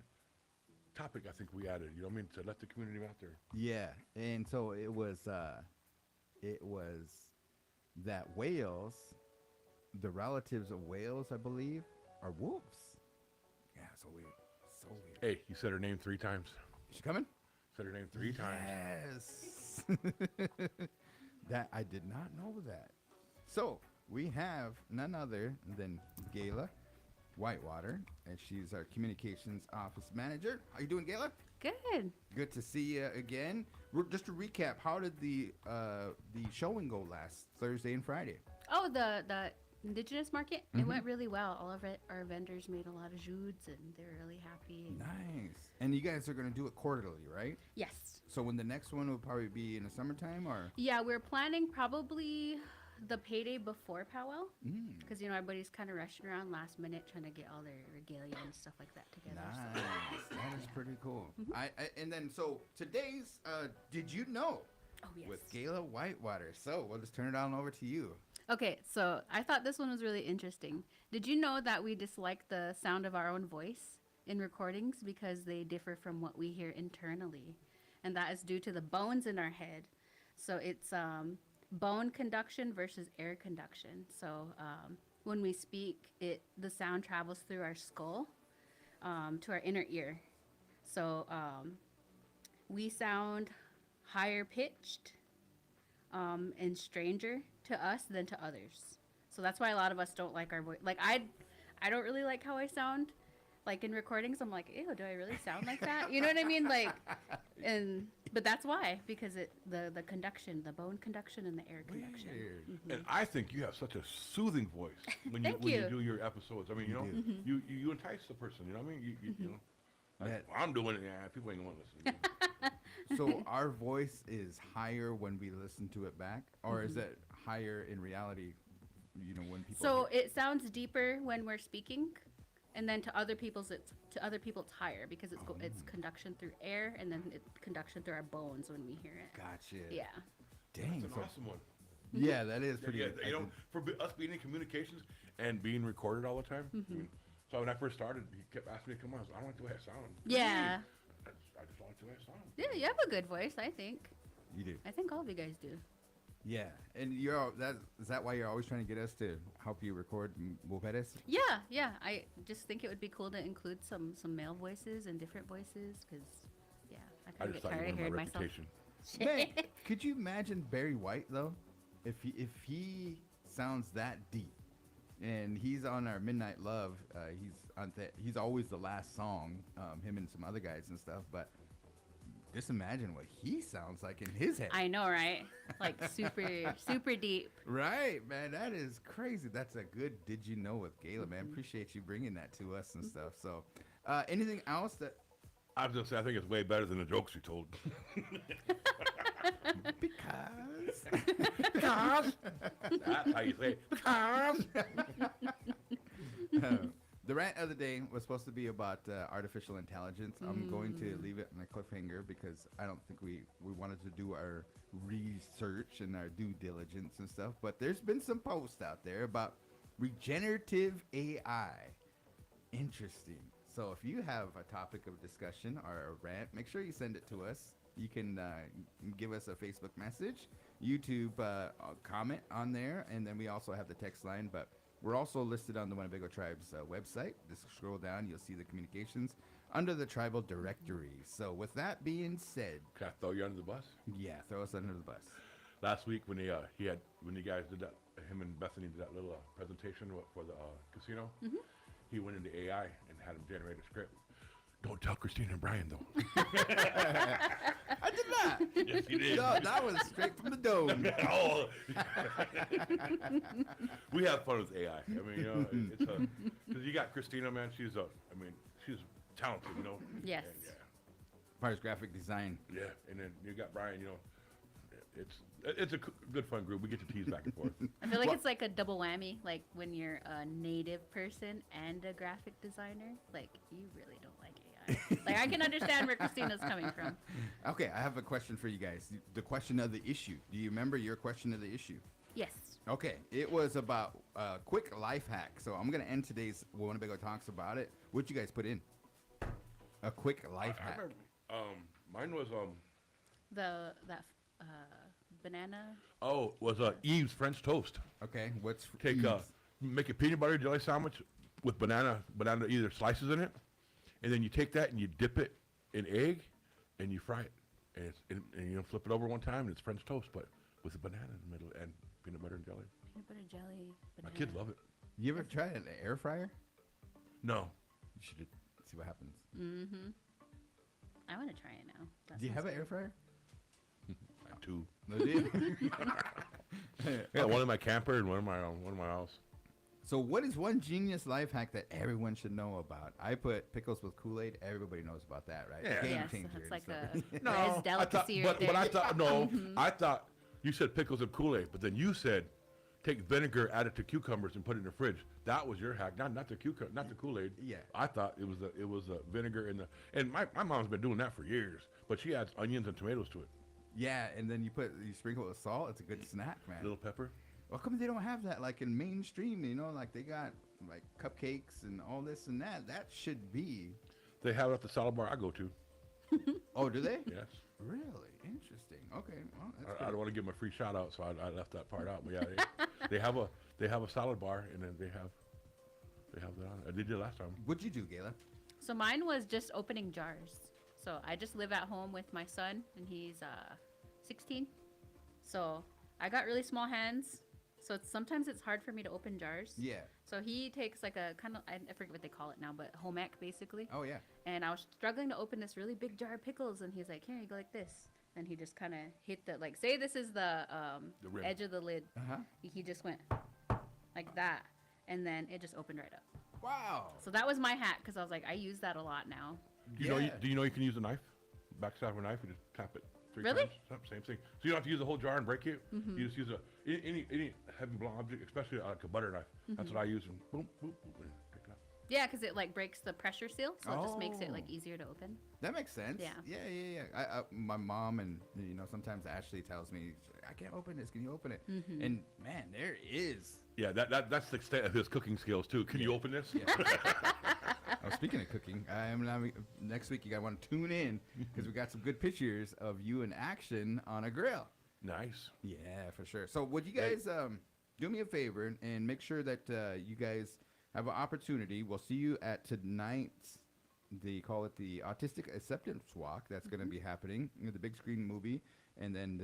topic I think we added. You know what I mean? To let the community out there. Yeah, and so it was that whales, the relatives of whales, I believe, are wolves. Yeah, so weird. So weird. Hey, you said her name 3 times. She coming? Said her name 3 times. Yes. That I did not know that. So we have none other than Gayla Whitewater, and she's our communications office manager. How you doing, Gayla? Good. Good to see you again. Just to recap, how did the showing go last Thursday and Friday? Oh, the Indigenous market, it went really well. All of our vendors made a lot of jouds, and they were really happy. Nice. And you guys are going to do it quarterly, right? Yes. So when the next one will probably be in the summertime, or? Yeah, we're planning probably the payday before powwow, because everybody's kind of rushing around last minute trying to get all their regalia and stuff like that together. Nice. That is pretty cool. And then so today's did you know? Oh, yes. With Gayla Whitewater. So we'll just turn it on over to you. Okay, so I thought this one was really interesting. Did you know that we dislike the sound of our own voice in recordings because they differ from what we hear internally? And that is due to the bones in our head. So it's bone conduction versus air conduction. So when we speak, the sound travels through our skull to our inner ear. So we sound higher pitched and stranger to us than to others. So that's why a lot of us don't like our voice. Like I don't really like how I sound. Like in recordings, I'm like, ew, do I really sound like that? You know what I mean? Like, but that's why, because the conduction, the bone conduction and the air conduction. And I think you have such a soothing voice when you do your episodes. I mean, you entice the person. You know what I mean? You know, I'm doing it. Yeah, people ain't gonna listen. So our voice is higher when we listen to it back, or is it higher in reality? You know, when people. So it sounds deeper when we're speaking. And then to other people's, it's higher because it's conduction through air, and then it's conduction through our bones when we hear it. Gotcha. Yeah. Dang. That's an awesome one. Yeah, that is pretty. Yeah, you know, for us being in communications and being recorded all the time. I mean, so when I first started, he kept asking me to come on. I don't like the way I sound. Yeah. I just don't like the way I sound. Yeah, you have a good voice, I think. You do. I think all of you guys do. Yeah, and is that why you're always trying to get us to help you record mujeres? Yeah. I just think it would be cool to include some male voices and different voices, because I kind of get tired of hearing myself. Man, could you imagine Barry White though, if he sounds that deep, and he's on our Midnight Love, he's always the last song, him and some other guys and stuff, but. Just imagine what he sounds like in his head. I know, right? Like super deep. Right, man. That is crazy. That's a good did you know with Gayla, man. Appreciate you bringing that to us and stuff. So, anything else that... I was going to say, I think it's way better than the jokes you told. Because. That's how you say it. Because. The rant of the day was supposed to be about artificial intelligence. I'm going to leave it on a cliffhanger because I don't think we wanted to do our research and our due diligence and stuff. But there's been some posts out there about regenerative AI. Interesting. So if you have a topic of discussion or a rant, make sure you send it to us. You can give us a Facebook message, YouTube comment on there, and then we also have the text line. But we're also listed on the Winnebago Tribe's website. Just scroll down, you'll see the communications under the tribal directory. So with that being said, can I throw you under the bus? Yeah, throw us under the bus. Last week when you guys did that him and Bethany did that little presentation for the casino. Mm-hmm. He went into AI and had him generate a script. Don't tell Christina and Brian though. I did not. Yes, he did. No, that was straight from the dome. Oh. We have fun with AI. I mean, you know, it's because you got Christina, man. She's talented, you know. Yes. And, As far as graphic design. yeah, and then you got Brian. You know, it's a good fun group. We get to tease back and forth. I feel like it's like a double whammy, like when you're a native person and a graphic designer, like you really don't like AI. Like I can understand where Christina's coming from. Okay, I have a question for you guys. The question of the issue. Do you remember your question of the issue? Yes. Okay, it was about a quick life hack. So I'm gonna end today's Winnebago Talks about it. What'd you guys put in? A quick life I hack. remember, mine was That banana. was Eve's French toast. Okay, what's Take Eve's? make a peanut butter jelly sandwich with banana either slices in it, and then you take that and you dip it in egg, and you fry it, and you know, flip it over one time, and it's French toast, but with a banana in the middle and peanut butter and jelly. Peanut butter jelly. My Banana. kids love it. You ever tried an air fryer? No, You should see what happens. Mm-hmm. I want to try it now. That Do you have sounds an air fryer? I have two. No, do you? Yeah, one in my camper and one in my house. So what is one genius life hack that everyone should know about? I put pickles with Kool-Aid. Everybody knows about that, right? Yeah. Game Yes, changer it's and like stuff. a res delicacy right but there. I thought no, I thought you said pickles and Kool-Aid, but then you said take vinegar, add it to cucumbers, and put it in the fridge. That was your hack, not the not the Kool-Aid. Yeah. I thought it was the vinegar and my mom's been doing that for years, but she adds onions and tomatoes to it. Yeah, and then you sprinkle it with salt. It's a good snack, man. Little pepper. How come they don't have that like in mainstream? You know, like they got like cupcakes and all this and that. That should be. They have it at the salad bar I go to. Oh, do they? Yes. Really interesting. Okay, well, that's I don't want to give them a free shout out, so I left that part out. But yeah, they have a salad bar, and then they have that on. I did it last time. What'd you do, Gayla? So mine was just opening jars. So I just live at home with my son, and he's 16. So I got really small hands. So sometimes it's hard for me to open jars. Yeah. So he takes like a kind of, I forget what they call it now, but home ec basically. Oh yeah. And I was struggling to open this really big jar of pickles, and he's like, here, you go like this. And he just kind of hit the, like, say this is the rim. edge of the lid. Uh-huh. He just went like that, and then it just opened right up. Wow. So that was my hack, because I was like, I use that a lot now. Do you know you can use a knife? Backside of a knife, you just tap it 3 Really? times. Same thing. So you don't have to use the whole jar and break it. You just use any heavy blunt object, especially like a butter knife. That's what I use, and boom, boom, boom, and pick it up. Yeah, because it like breaks the pressure seal, so it just makes it like Oh. easier to open. That makes sense. Yeah. Yeah. My mom and sometimes Ashley tells me, I can't open this. Can you open it? And man, there is. Yeah, that's the extent of his cooking skills too. Can you open this? Oh, speaking of cooking, next week you gotta want to tune in because we got some good pictures of you in action on a grill. Nice. Yeah, for sure. So would you guys do me a favor and make sure that you guys have an opportunity. We'll see you at tonight's, they call it the Autistic Acceptance Walk. That's going to be happening, the big screen movie, and then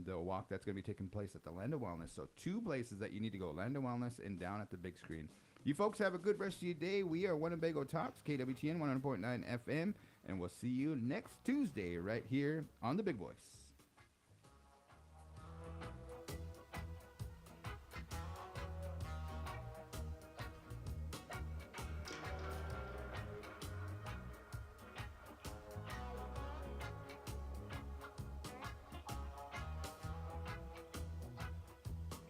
the walk that's going to be taking place at the Land of Wellness. So 2 places that you need to go, Land of Wellness and down at the big screen. You folks have a good rest of your day. We are Winnebago Talks, KWTN 100.9 FM, and we'll see you next Tuesday right here on the Big Voice.